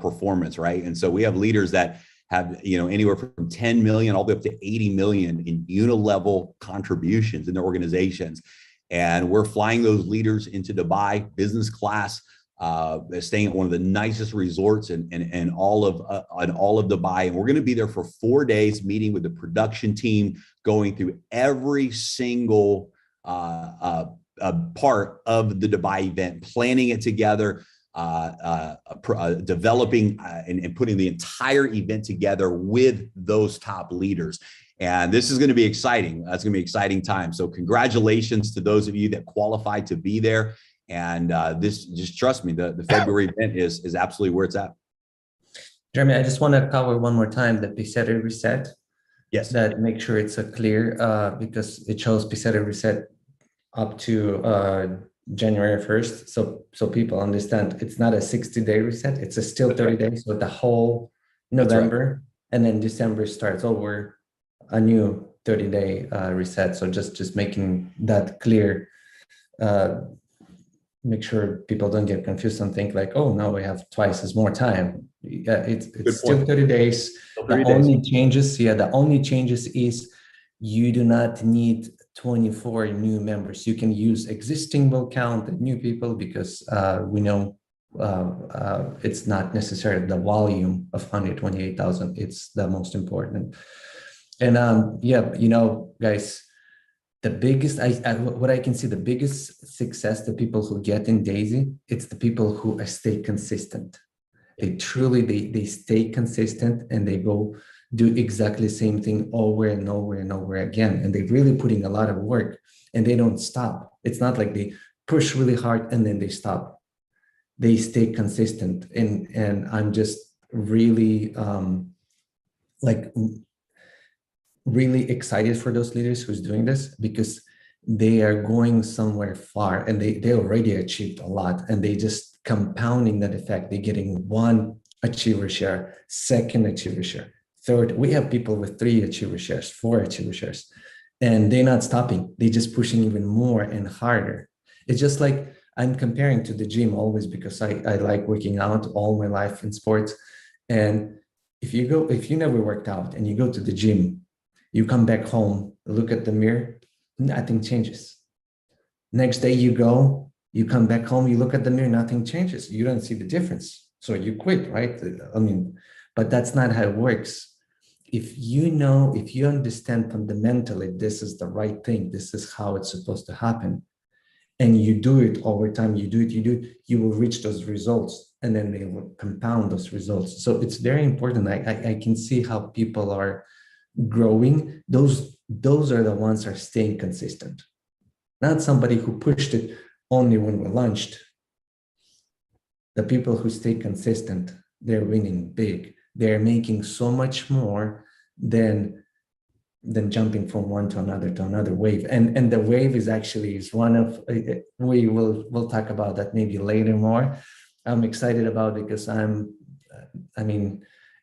performance, right? And so we have leaders that have anywhere from 10 million all the way up to 80 million in unilevel contributions in their organizations. And we're flying those leaders into Dubai, business class, staying at one of the nicest resorts in all of Dubai. And we're going to be there for 4 days, meeting with the production team, going through every single part of the Dubai event, planning it together, developing and putting the entire event together with those top leaders. And this is going to be exciting. That's going to be an exciting time. So congratulations to those of you that qualified to be there. And this, just trust me, the February event is absolutely where it's at. Jeremy, I just want to cover one more time the Pizzeria Reset. Yes. That make sure it's clear because it shows Pizzeria Reset up to January 1st. So people understand it's not a 60-day reset. It's a still 30 days. So the whole November and then December starts over a new 30-day reset. So just making that clear. Make sure people don't get confused and think like, oh, no, we have twice as more time. It's still 30 days. The only changes is you do not need 24 new members. You can use existing, will count the new people because we know it's not necessarily the volume of 128,000. It's the most important. And yeah, you know, guys, the biggest, what I can see, the biggest success, the people who get in Daisy, it's the people who stay consistent. They truly, they stay consistent and they go do exactly the same thing over and over and over again. And they're really putting a lot of work and they don't stop. It's not like they push really hard and then they stop. They stay consistent. And I'm just really really excited for those leaders who's doing this because they are going somewhere far and they already achieved a lot and they just compounding that effect. They're getting 1 achiever share, 2nd achiever share, 3rd. We have people with 3 achiever shares, 4 achiever shares, and they're not stopping. They're just pushing even more and harder. It's just like I'm comparing to the gym always because I like working out all my life in sports. And if you never worked out and you go to the gym, you come back home, look at the mirror, nothing changes. Next day you go, you come back home, you look at the mirror, nothing changes. You don't see the difference. So you quit, right? I mean, but that's not how it works. If you understand fundamentally, this is the right thing, this is how it's supposed to happen, and you do it over time, you do it, you will reach those results and then they will compound those results. So it's very important. I can see how people are growing. Those are the ones that are staying consistent, not somebody who pushed it only when we launched. The people who stay consistent, they're winning big. They're making so much more than jumping from one to another wave. And the wave is one of, we'll talk about that maybe later more. I'm excited about it because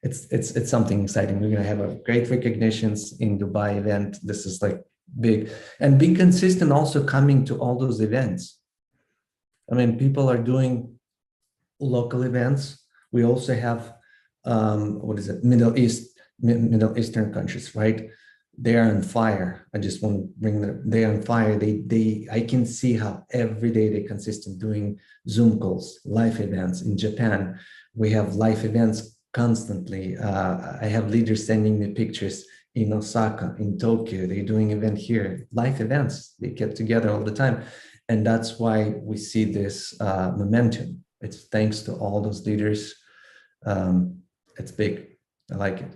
it's something exciting. We're going to have a great recognitions in Dubai event. This is like big, and being consistent also coming to all those events. I mean, people are doing local events. We also have, Middle Eastern countries, right? They are on fire. I just want to bring them, they're on fire. I can see how every day they're consistent doing Zoom calls, live events. In Japan, we have live events constantly. I have leaders sending me pictures in Osaka, in Tokyo. They're doing event here, live events. They get together all the time. And that's why we see this momentum. It's thanks to all those leaders. It's big. I like it.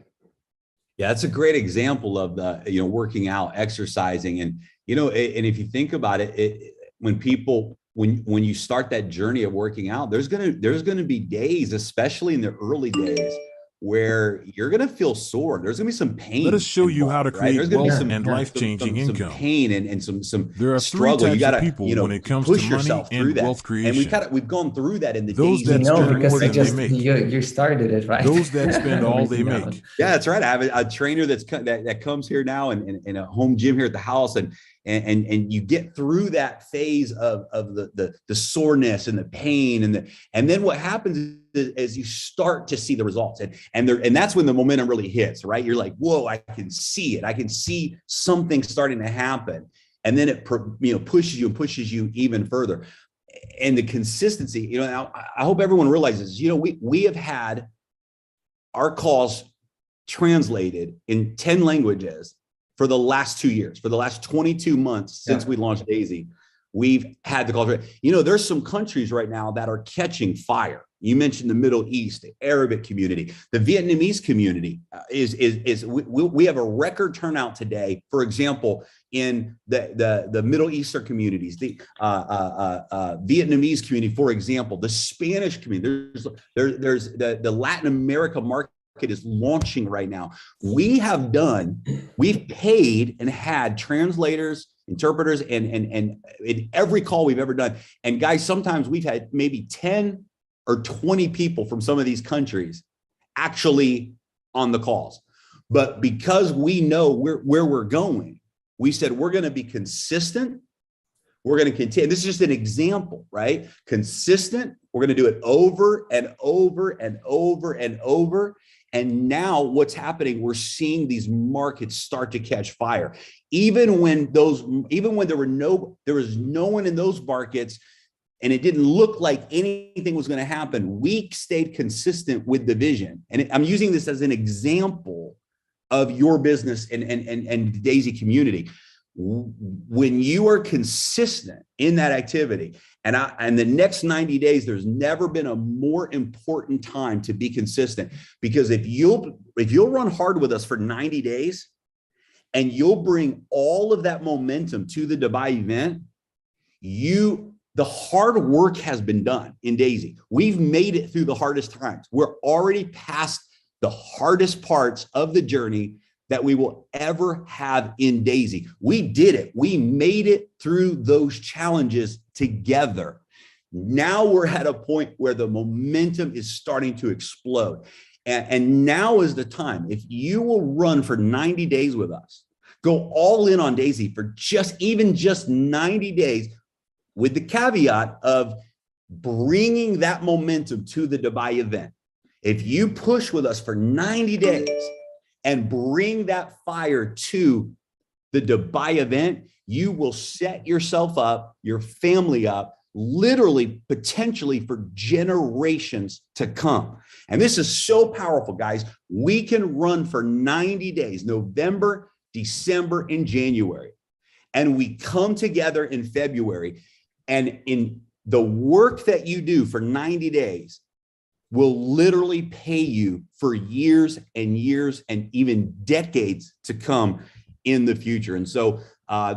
Yeah, that's a great example of the, working out, exercising. And, and if you think about it, when you start that journey of working out, there's going to be days, especially in the early days, where you're going to feel sore. There's going to be some pain. Let us show you how to create wealth and life-changing income. Some pain and some there are struggle. 3 types you gotta, of people when it comes push to money yourself and through that. wealth creation. And we've gone through that in the those days. that spend because more than they make. You started it, right? Those that spend all they make. Yeah, that's right. I have a trainer that comes here now in a home gym here at the house, and you get through that phase of the soreness and the pain and then what happens is you start to see the results and that's when the momentum really hits, right? You're like, whoa, I can see it. I can see something starting to happen. and then it pushes you and pushes you even further. And the consistency, now I hope everyone realizes, we have had our calls translated in 10 languages for the last 2 years, for the last 22 months since we launched Daisy. We've had the call. There's some countries right now that are catching fire. You mentioned the Middle East, the Arabic community, the Vietnamese community we have a record turnout today. For example, in the Middle Eastern communities, the Vietnamese community, for example, the Spanish community. There's the Latin America market is launching right now. We've paid and had translators, interpreters, and in every call we've ever done. And guys, sometimes we've had maybe 10 or 20 people from some of these countries actually on the calls. But because we know where we're going, we said we're going to be consistent. We're going to continue. This is just an example, right? Consistent. We're going to do it over and over and over and over. And now what's happening, we're seeing these markets start to catch fire. Even when there was no one in those markets, and it didn't look like anything was going to happen, we stayed consistent with the vision. And I'm using this as an example of your business and the Daisy community. When you are consistent in that activity, and the next 90 days, there's never been a more important time to be consistent, because if you'll run hard with us for 90 days and you'll bring all of that momentum to the Dubai event, the hard work has been done in Daisy. We've made it through the hardest times. We're already past the hardest parts of the journey that we will ever have in Daisy. We did it. We made it through those challenges together. Now we're at a point where the momentum is starting to explode. And now is the time. If you will run for 90 days with us, go all in on Daisy for just 90 days, with the caveat of bringing that momentum to the Dubai event. If you push with us for 90 days and bring that fire to the Dubai event, you will set yourself up, your family up, literally, potentially for generations to come. And this is so powerful, guys. We can run for 90 days, November, December, and January. And we come together in February. And in the work that you do for 90 days will literally pay you for years and years and even decades to come in the future. And so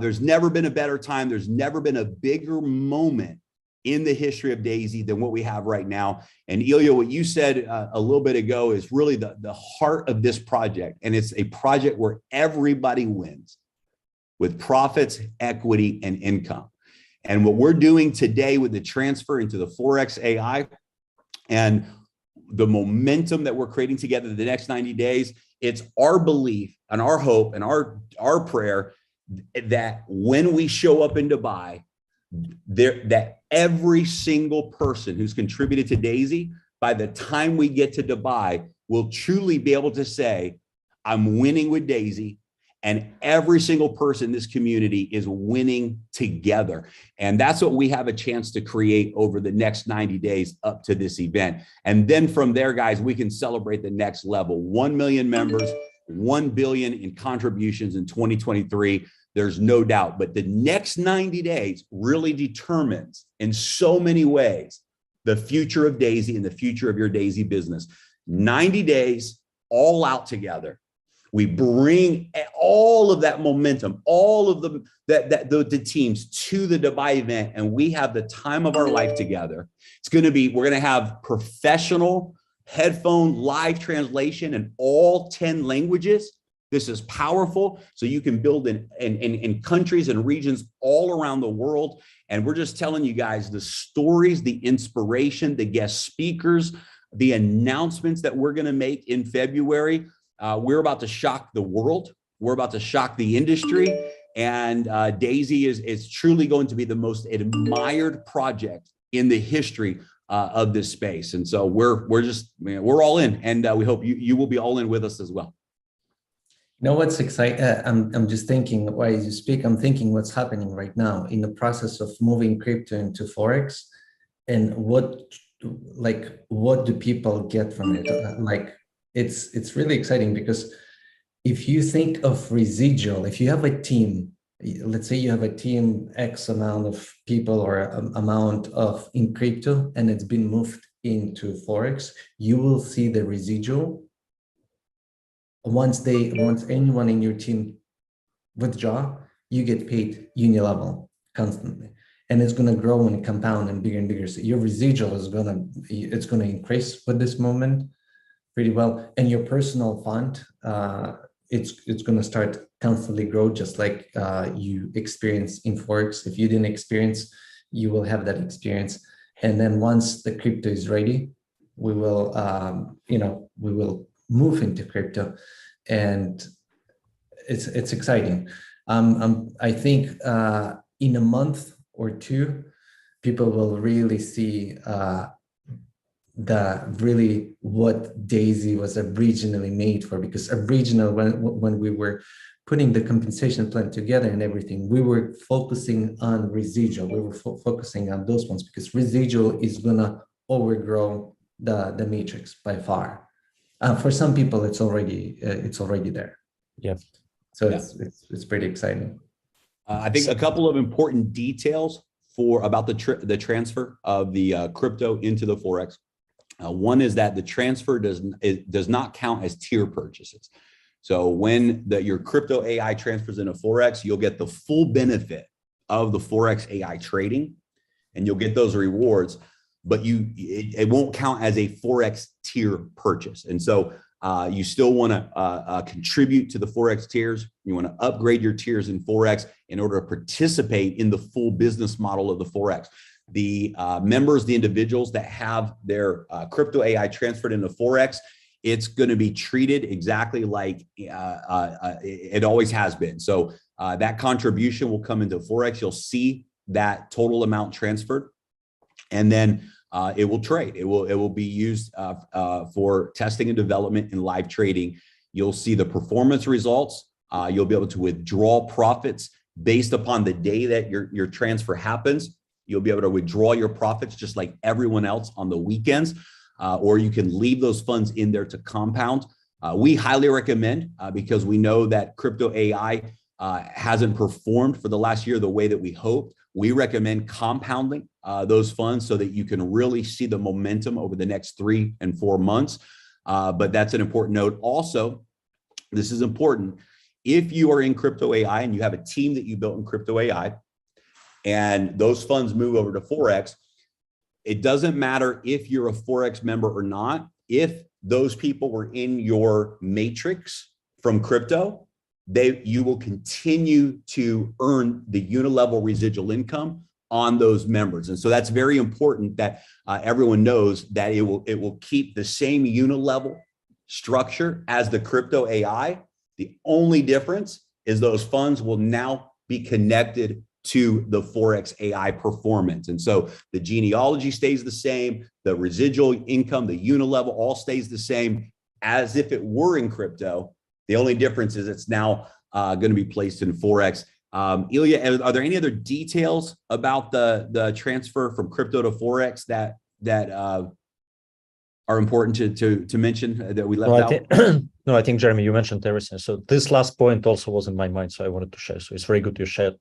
there's never been a better time. There's never been a bigger moment in the history of Daisy than what we have right now. And Ilya, what you said a little bit ago is really the heart of this project. And it's a project where everybody wins with profits, equity, and income. And what we're doing today with the transfer into the Forex AI and the momentum that we're creating together the next 90 days, it's our belief and our hope and our prayer that when we show up in Dubai, that every single person who's contributed to Daisy, by the time we get to Dubai, will truly be able to say, I'm winning with Daisy. And every single person in this community is winning together. And that's what we have a chance to create over the next 90 days up to this event. And then from there, guys, we can celebrate the next level. 1 million members, 1 billion in contributions in 2023. There's no doubt. But the next 90 days really determines in so many ways the future of Daisy and the future of your Daisy business. 90 days all out together. We bring all of that momentum, all of the teams to the Dubai event, and we have the time of our life together. We're going to have professional headphone live translation in all 10 languages. This is powerful. So you can build in countries and regions all around the world. And we're just telling you guys the stories, the inspiration, the guest speakers, the announcements that we're going to make in February. We're about to shock the world. We're about to shock the industry. And Daisy is truly going to be the most admired project in the history of this space. And so we're all in, and we hope you will be all in with us as well. You know what's exciting? I'm just thinking while you speak, I'm thinking what's happening right now in the process of moving crypto into Forex, and what do people get from it? Like it's really exciting because if you think of residual, if you have a team, let's say you have a team X amount of people or amount of in crypto, and it's been moved into Forex, you will see the residual once anyone in your team withdraw, you get paid unilevel constantly, and it's going to grow and compound and bigger. So your residual is it's going to increase with this moment pretty well, and your personal fund, it's going to start constantly grow, just like you experience in Forex. If you didn't experience, you will have that experience, and then once the crypto is ready, we will we will move into crypto, and it's exciting. I think in a month or two, people will really see what Daisy was originally made for. Because original, when we were putting the compensation plan together and everything, we were focusing on residual. We were focusing on those ones because residual is gonna overgrow the matrix by far. For some people, it's already there. Yeah. So it's pretty exciting. I think a couple of important details about the transfer of the crypto into the Forex. One is that the transfer does not count as tier purchases. So when your crypto AI transfers into Forex, you'll get the full benefit of the Forex AI trading, and you'll get those rewards, but it won't count as a Forex tier purchase. And so you still want to contribute to the Forex tiers. You want to upgrade your tiers in Forex in order to participate in the full business model of the Forex. The members, the individuals that have their crypto AI transferred into Forex, it's going to be treated exactly like it always has been. So that contribution will come into Forex. You'll see that total amount transferred, and then it will trade. It will be used for testing and development and live trading. You'll see the performance results. You'll be able to withdraw profits based upon the day that your transfer happens. You'll be able to withdraw your profits just like everyone else on the weekends, or you can leave those funds in there to compound. We highly recommend, because we know that crypto AI hasn't performed for the last year the way that we hoped. We recommend compounding those funds so that you can really see the momentum over the next 3 and 4 months. But that's an important note. Also, this is important. If you are in crypto AI and you have a team that you built in crypto AI, and those funds move over to Forex, it doesn't matter if you're a Forex member or not. If those people were in your matrix from crypto, you will continue to earn the unilevel residual income on those members. And so that's very important that everyone knows that it will keep the same unilevel structure as the crypto AI. The only difference is those funds will now be connected to the Forex AI performance. And so the genealogy stays the same, the residual income, the unilevel all stays the same as if it were in crypto. The only difference is it's now going to be placed in Forex. Ilya, are there any other details about the transfer from crypto to Forex that are important to mention that we left out? No, I think, Jeremy, you mentioned everything. So this last point also was in my mind, so I wanted to share. So it's very good you shared,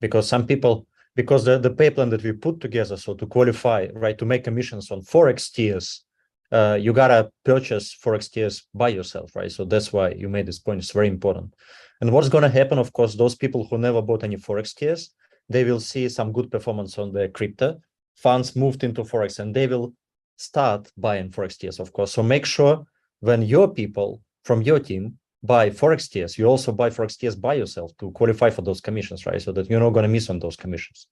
because some people, because the pay plan that we put together, so to qualify, right, to make commissions on Forex tiers, you gotta purchase Forex tiers by yourself, right? So that's why you made this point. It's very important. And what's going to happen, of course, those people who never bought any Forex tiers, they will see some good performance on their crypto funds moved into Forex, and they will start buying Forex tiers, of course. So make sure when your people from your team buy Forex tiers, you also buy Forex tiers by yourself to qualify for those commissions, right? So that you're not going to miss on those commissions.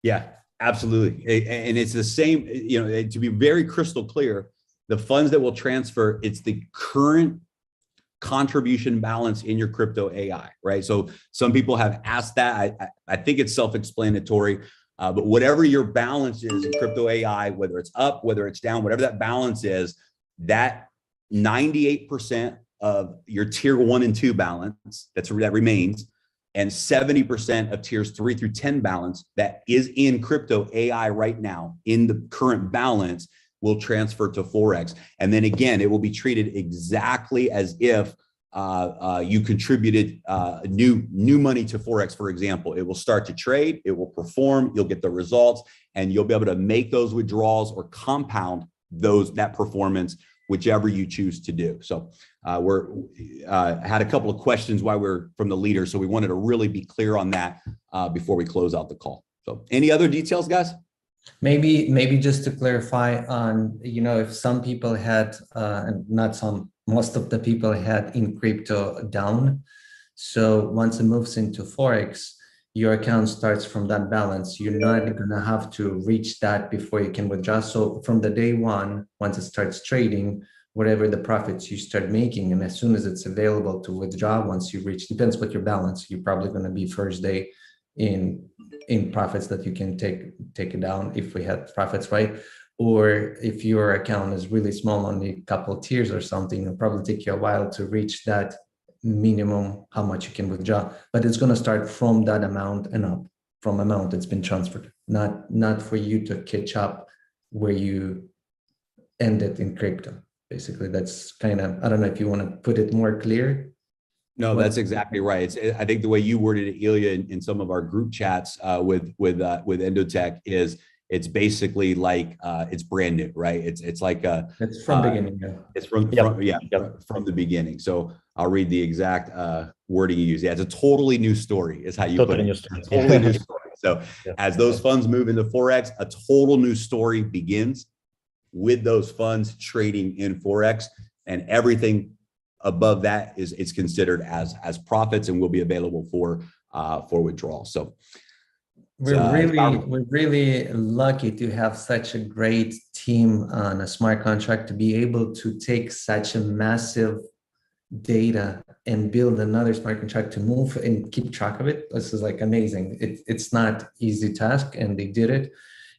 Yeah, absolutely. And it's the same, to be very crystal clear, the funds that will transfer, it's the current contribution balance in your crypto AI, right? So some people have asked that. I think it's self-explanatory, but whatever your balance is in crypto AI, whether it's up, whether it's down, whatever that balance is, that 98% of your tier 1 and 2 balance that remains, and 70% of tiers 3 through 10 balance that is in crypto AI right now in the current balance will transfer to Forex. And then again, it will be treated exactly as if you contributed new money to Forex, for example. It will start to trade, it will perform, you'll get the results, and you'll be able to make those withdrawals or compound that performance, whichever you choose to do. So we're had a couple of questions while we're from the leader, so we wanted to really be clear on that before we close out the call. So any other details, guys? Maybe just to clarify on, if some people had, and not some, most of the people had in crypto down. So once it moves into Forex, your account starts from that balance. You're not going to have to reach that before you can withdraw. So from the day one, once it starts trading, whatever the profits you start making, and as soon as it's available to withdraw, once you reach, depends what your balance, you're probably going to be first day in profits that you can take it down if we had profits, right? Or if your account is really small, only a couple of tiers or something, it'll probably take you a while to reach that minimum, how much you can withdraw. But it's going to start from that amount and up, from amount that's been transferred, not for you to catch up where you ended in crypto. Basically, that's kind of, I don't know if you want to put it more clear. No, that's exactly right. I think the way you worded it, Ilya, in some of our group chats with Endotech is it's basically like it's brand new, right? It's like it's from beginning. Yeah. It's from the beginning. So I'll read the exact wording you use. Yeah, it's a totally new story, is how you put it. Totally new story. So as those funds move into Forex, a total new story begins with those funds trading in Forex, and everything above that is considered as profits and will be available for withdrawal. So we're really lucky to have such a great team on a smart contract to be able to take such a massive data and build another smart contract to move and keep track of it. This is like amazing. It's not easy task, and they did it.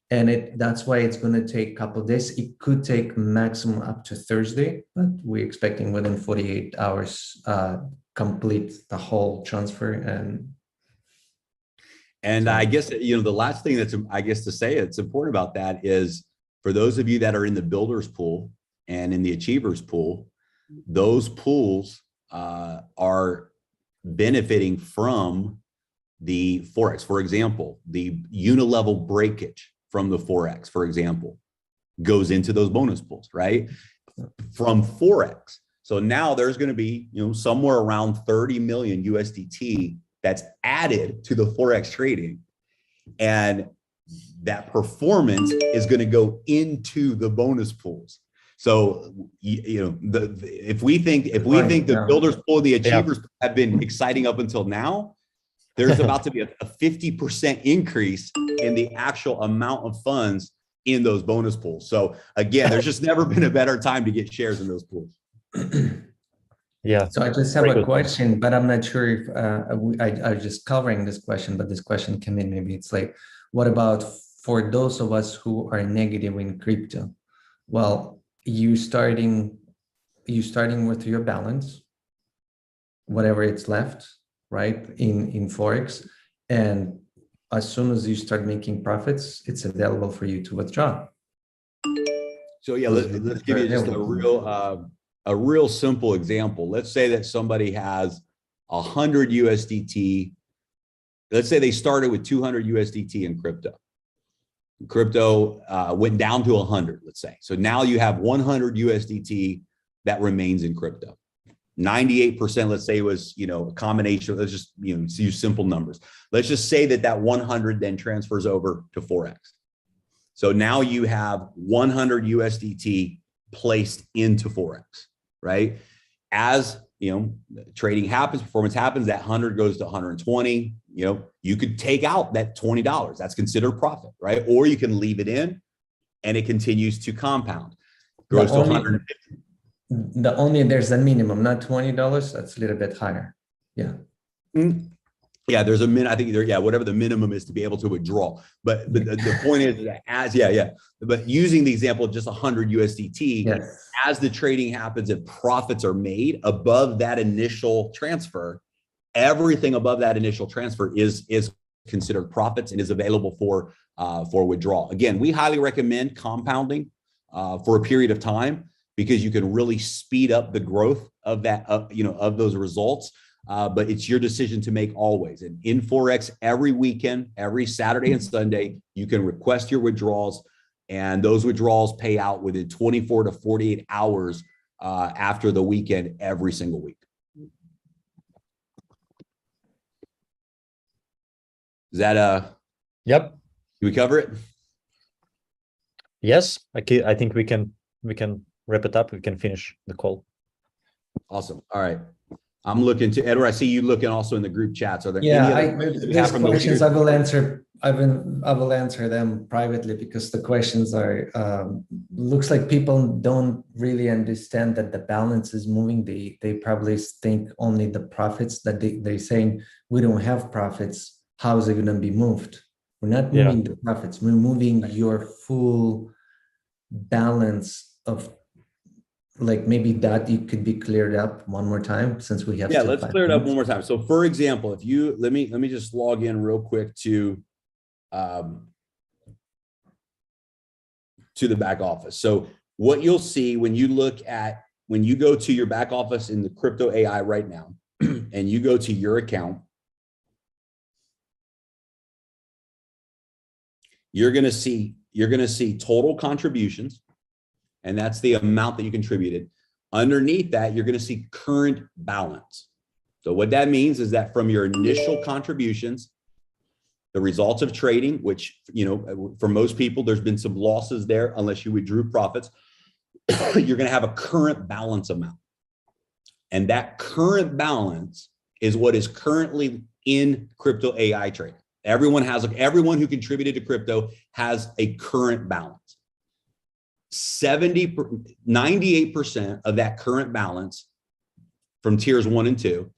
And that's why it's going to take a couple of days. It could take maximum up to Thursday, but we're expecting within 48 hours complete the whole transfer. And I guess, the last thing that's, I guess, to say it's important about that is for those of you that are in the builders pool and in the achievers pool, those pools are benefiting from the Forex. For example, the unilevel breakage from the Forex, for example, goes into those bonus pools, right? From Forex. So now there's going to be, somewhere around 30 million USDT that's added to the Forex trading. And that performance is going to go into the bonus pools. So, if we think the builders pool, the achievers have been exciting up until now, there's about to be a 50% increase in the actual amount of funds in those bonus pools. So again, there's just never been a better time to get shares in those pools. Yeah. So I just have a question, but I'm not sure if I'm just covering this question, but this question came in, maybe it's like, what about for those of us who are negative in crypto? Well, you starting with your balance, whatever it's left, right, in Forex, and as soon as you start making profits, it's available for you to withdraw. So yeah, let's give you just a real simple example. Let's say that somebody has 100 USDT. Let's say they started with 200 USDT in crypto. Crypto went down to 100, let's say. So now you have 100 USDT that remains in crypto. 98%, let's say, was, a combination. Let's just, use simple numbers. Let's just say that 100 then transfers over to Forex. So now you have 100 USDT placed into Forex, right? As, trading happens, performance happens, that 100 goes to 120, you could take out that $20. That's considered profit, right? Or you can leave it in and it continues to compound. Grows to 150. There's a minimum, not $20. That's a little bit higher. Yeah. Yeah, there's a min. I think there, yeah, whatever the minimum is to be able to withdraw. But the point is that But using the example of just 100 USDT, Yes. as the trading happens, if profits are made above that initial transfer, everything above that initial transfer is considered profits and is available for withdrawal. Again, we highly recommend compounding for a period of time because you can really speed up the growth of that, of those results. But it's your decision to make always. And in Forex, every weekend, every Saturday and Sunday, you can request your withdrawals, and those withdrawals pay out within 24 to 48 hours after the weekend every single week. Is that Yep. Do we cover it? Yes, I think we can wrap it up. We can finish the call. Awesome. All right. I'm looking to Edward. I see you looking also in the group chats. Are there Yeah, any other questions we have there's from the questions leaders? I will answer them privately because the questions are looks like people don't really understand that the balance is moving. They probably think only the profits, that they're saying we don't have profits. How is it going to be moved? We're not moving the profits. We're moving your full balance of, like, maybe that you could be cleared up one more time since we have. Yeah, let's clear it up one more time. So for example, if you let me just log in real quick to the back office. So what you'll see when you go to your back office in the Crypto AI right now, and you go to your account, you're gonna see total contributions, and that's the amount that you contributed. Underneath that, you're going to see current balance. So what that means is that from your initial contributions, the results of trading, which, for most people, there's been some losses there unless you withdrew profits, you're going to have a current balance amount. And that current balance is what is currently in Crypto AI trading. Everyone who contributed to crypto has a current balance. 98% of that current balance from tiers 1 and 2,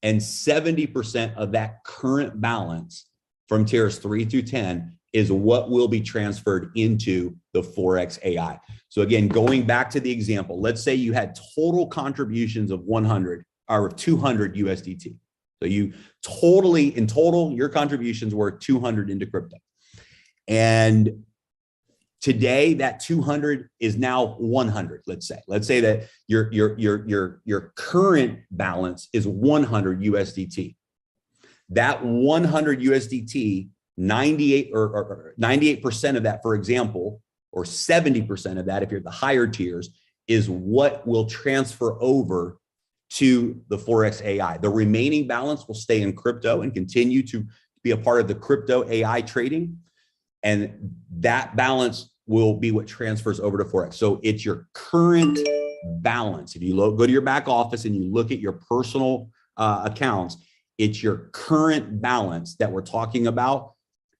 and 70% of that current balance from tiers 3 through 10 is what will be transferred into the Forex AI. So again, going back to the example, let's say you had total contributions of 100 or 200 USDT. So in total, your contributions were 200 into crypto. And today, that 200 is now 100. Let's say that your current balance is 100 USDT. That 100 USDT, 98% of that, for example, or 70% of that, if you're at the higher tiers, is what will transfer over to the Forex AI. The remaining balance will stay in crypto and continue to be a part of the Crypto AI trading. And that balance will be what transfers over to Forex. So it's your current balance. If you go to your back office and you look at your personal accounts, it's your current balance that we're talking about.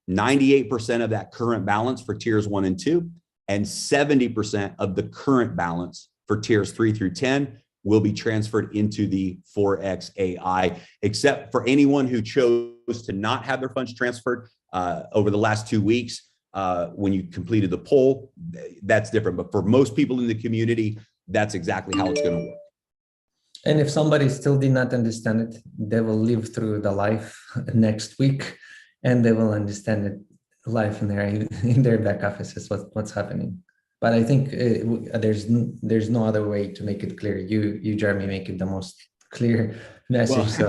98% of that current balance for tiers 1 and 2, and 70% of the current balance for tiers 3 through 10 will be transferred into the Forex AI, except for anyone who chose to not have their funds transferred over the last 2 weeks. When you completed the poll, that's different. But for most people in the community, that's exactly how it's going to work. And if somebody still did not understand it, they will live through the live next week, and they will understand it live in their back offices what's happening. But I think there's no other way to make it clear. You Jeremy, make it the most clear message.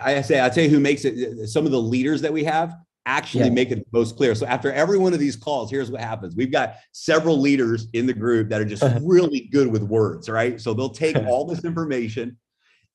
I tell you who makes it. Some of the leaders that we have actually make it most clear. So after every one of these calls, here's what happens. We've got several leaders in the group that are just really good with words, right? So they'll take all this information,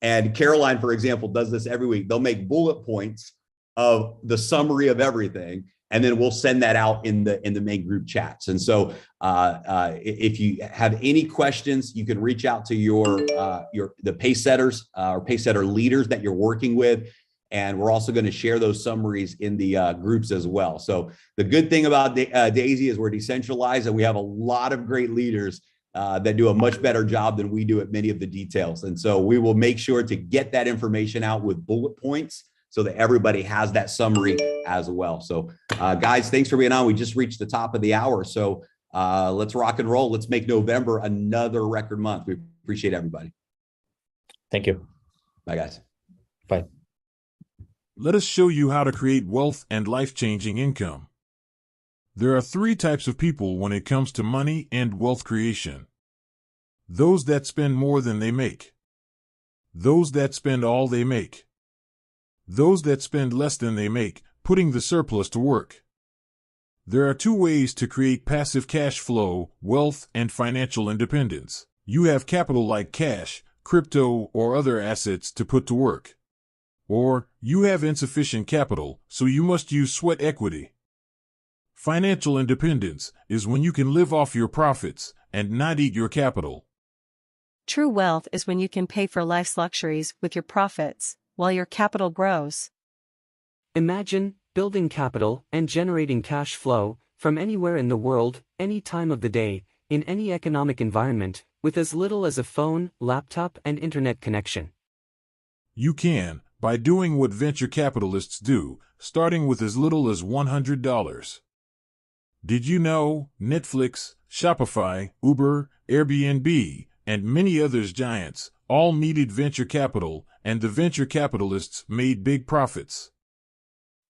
and Caroline, for example, does this every week. They'll make bullet points of the summary of everything, and then we'll send that out in the main group chats. And so if you have any questions, you can reach out to the pace setters or pace setter leaders that you're working with. And we're also going to share those summaries in the groups as well. So the good thing about Daisy is we're decentralized, and we have a lot of great leaders that do a much better job than we do at many of the details. And so we will make sure to get that information out with bullet points so that everybody has that summary as well. So guys, thanks for being on. We just reached the top of the hour. So let's rock and roll. Let's make November another record month. We appreciate everybody. Thank you. Bye, guys. Bye. Let us show you how to create wealth and life-changing income. There are three types of people when it comes to money and wealth creation. Those that spend more than they make. Those that spend all they make. Those that spend less than they make, putting the surplus to work. There are two ways to create passive cash flow, wealth, and financial independence. You have capital like cash, crypto, or other assets to put to work. Or, you have insufficient capital, so you must use sweat equity. Financial independence is when you can live off your profits and not eat your capital. True wealth is when you can pay for life's luxuries with your profits, while your capital grows. Imagine building capital and generating cash flow from anywhere in the world, any time of the day, in any economic environment, with as little as a phone, laptop, and internet connection. You can, by doing what venture capitalists do, starting with as little as $100. Did you know Netflix, Shopify, Uber, Airbnb, and many others giants all needed venture capital, and the venture capitalists made big profits?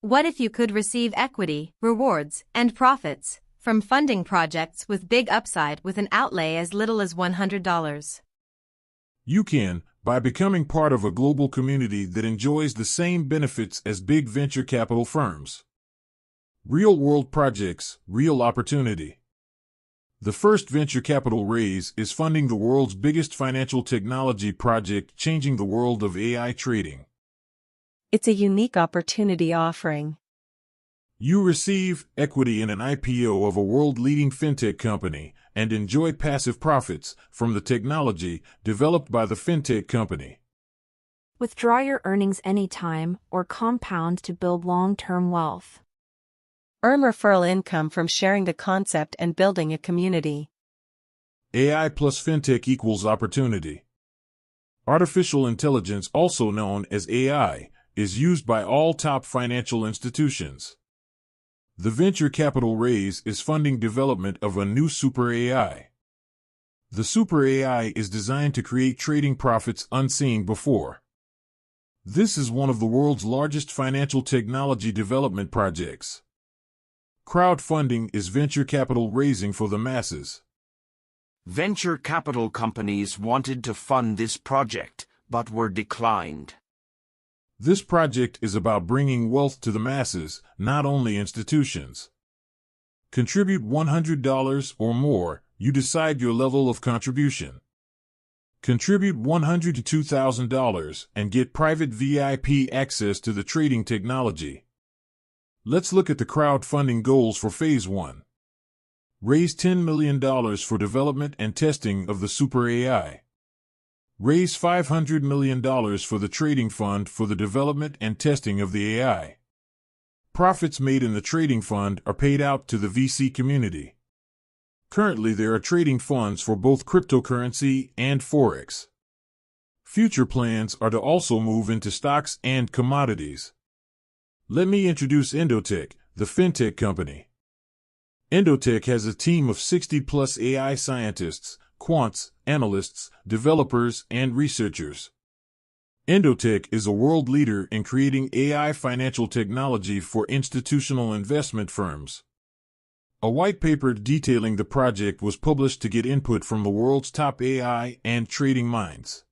What if you could receive equity, rewards, and profits from funding projects with big upside with an outlay as little as $100? You can, by becoming part of a global community that enjoys the same benefits as big venture capital firms. Real-world projects, real opportunity. The first venture capital raise is funding the world's biggest financial technology project, changing the world of AI trading. It's a unique opportunity offering. You receive equity in an IPO of a world-leading fintech company and enjoy passive profits from the technology developed by the fintech company. Withdraw your earnings anytime or compound to build long-term wealth. Earn referral income from sharing the concept and building a community. AI plus fintech equals opportunity. Artificial intelligence, also known as AI, is used by all top financial institutions. The venture capital raise is funding development of a new super AI. The super AI is designed to create trading profits unseen before. This is one of the world's largest financial technology development projects. Crowdfunding is venture capital raising for the masses. Venture capital companies wanted to fund this project, but were declined. This project is about bringing wealth to the masses, not only institutions. Contribute $100 or more, you decide your level of contribution. Contribute $100 to $2,000 and get private VIP access to the trading technology. Let's look at the crowdfunding goals for Phase 1. Raise $10 million for development and testing of the super AI. Raise $500 million for the trading fund for the development and testing of the AI. Profits made in the trading fund are paid out to the VC community. Currently, there are trading funds for both cryptocurrency and Forex. Future plans are to also move into stocks and commodities. Let me introduce Endotech, the fintech company. Endotech has a team of 60-plus AI scientists, quants, analysts, developers, and researchers. Endotech is a world leader in creating AI financial technology for institutional investment firms. A white paper detailing the project was published to get input from the world's top AI and trading minds.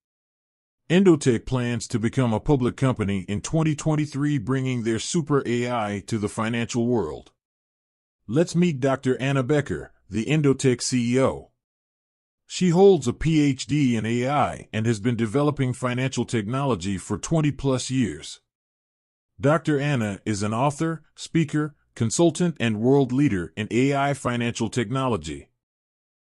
Endotech plans to become a public company in 2023, bringing their super AI to the financial world. Let's meet Dr. Anna Becker, the Endotech CEO. She holds a PhD in AI and has been developing financial technology for 20-plus years. Dr. Anna is an author, speaker, consultant, and world leader in AI financial technology.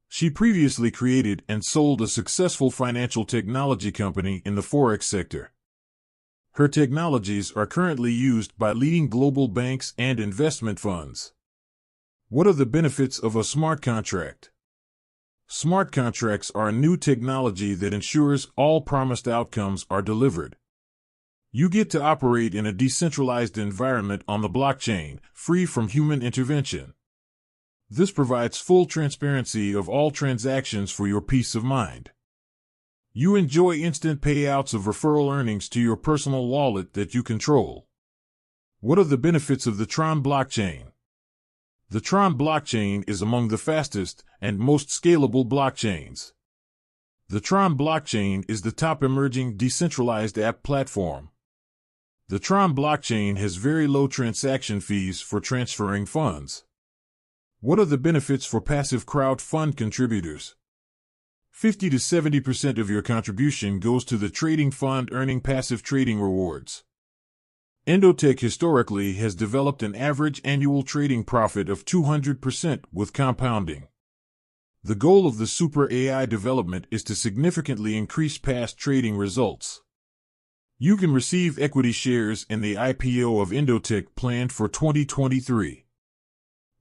She previously created and sold a successful financial technology company in the Forex sector. Her technologies are currently used by leading global banks and investment funds. What are the benefits of a smart contract? Smart contracts are a new technology that ensures all promised outcomes are delivered. You get to operate in a decentralized environment on the blockchain, free from human intervention. This provides full transparency of all transactions for your peace of mind. You enjoy instant payouts of referral earnings to your personal wallet that you control. What are the benefits of the Tron blockchain? The Tron blockchain is among the fastest and most scalable blockchains. The Tron blockchain is the top emerging decentralized app platform. The Tron blockchain has very low transaction fees for transferring funds. What are the benefits for passive crowd-fund contributors? 50 to 70% of your contribution goes to the trading fund, earning passive trading rewards. Endotech historically has developed an average annual trading profit of 200% with compounding. The goal of the Super AI development is to significantly increase past trading results. You can receive equity shares in the IPO of Endotech planned for 2023.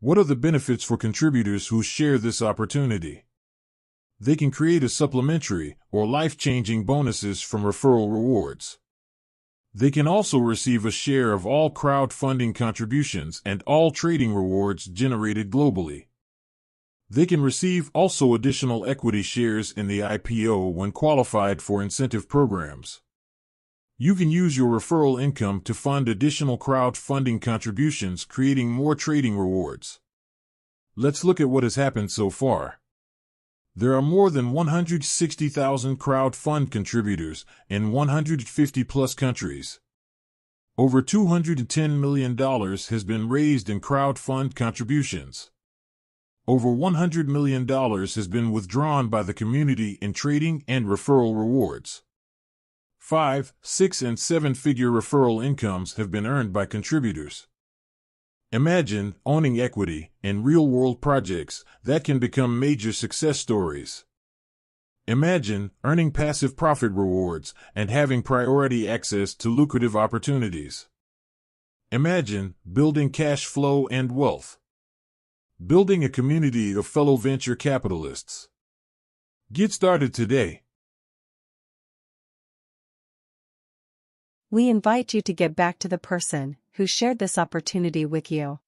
What are the benefits for contributors who share this opportunity? They can create a supplementary or life-changing bonuses from referral rewards. They can also receive a share of all crowdfunding contributions and all trading rewards generated globally. They can receive also additional equity shares in the IPO when qualified for incentive programs. You can use your referral income to fund additional crowdfunding contributions, creating more trading rewards. Let's look at what has happened so far. There are more than 160,000 crowdfund contributors in 150-plus countries. Over $210 million has been raised in crowdfund contributions. Over $100 million has been withdrawn by the community in trading and referral rewards. 5, 6, and 7-figure referral incomes have been earned by contributors. Imagine owning equity in real-world projects that can become major success stories. Imagine earning passive profit rewards and having priority access to lucrative opportunities. Imagine building cash flow and wealth. Building a community of fellow venture capitalists. Get started today. We invite you to get back to the person who shared this opportunity with you.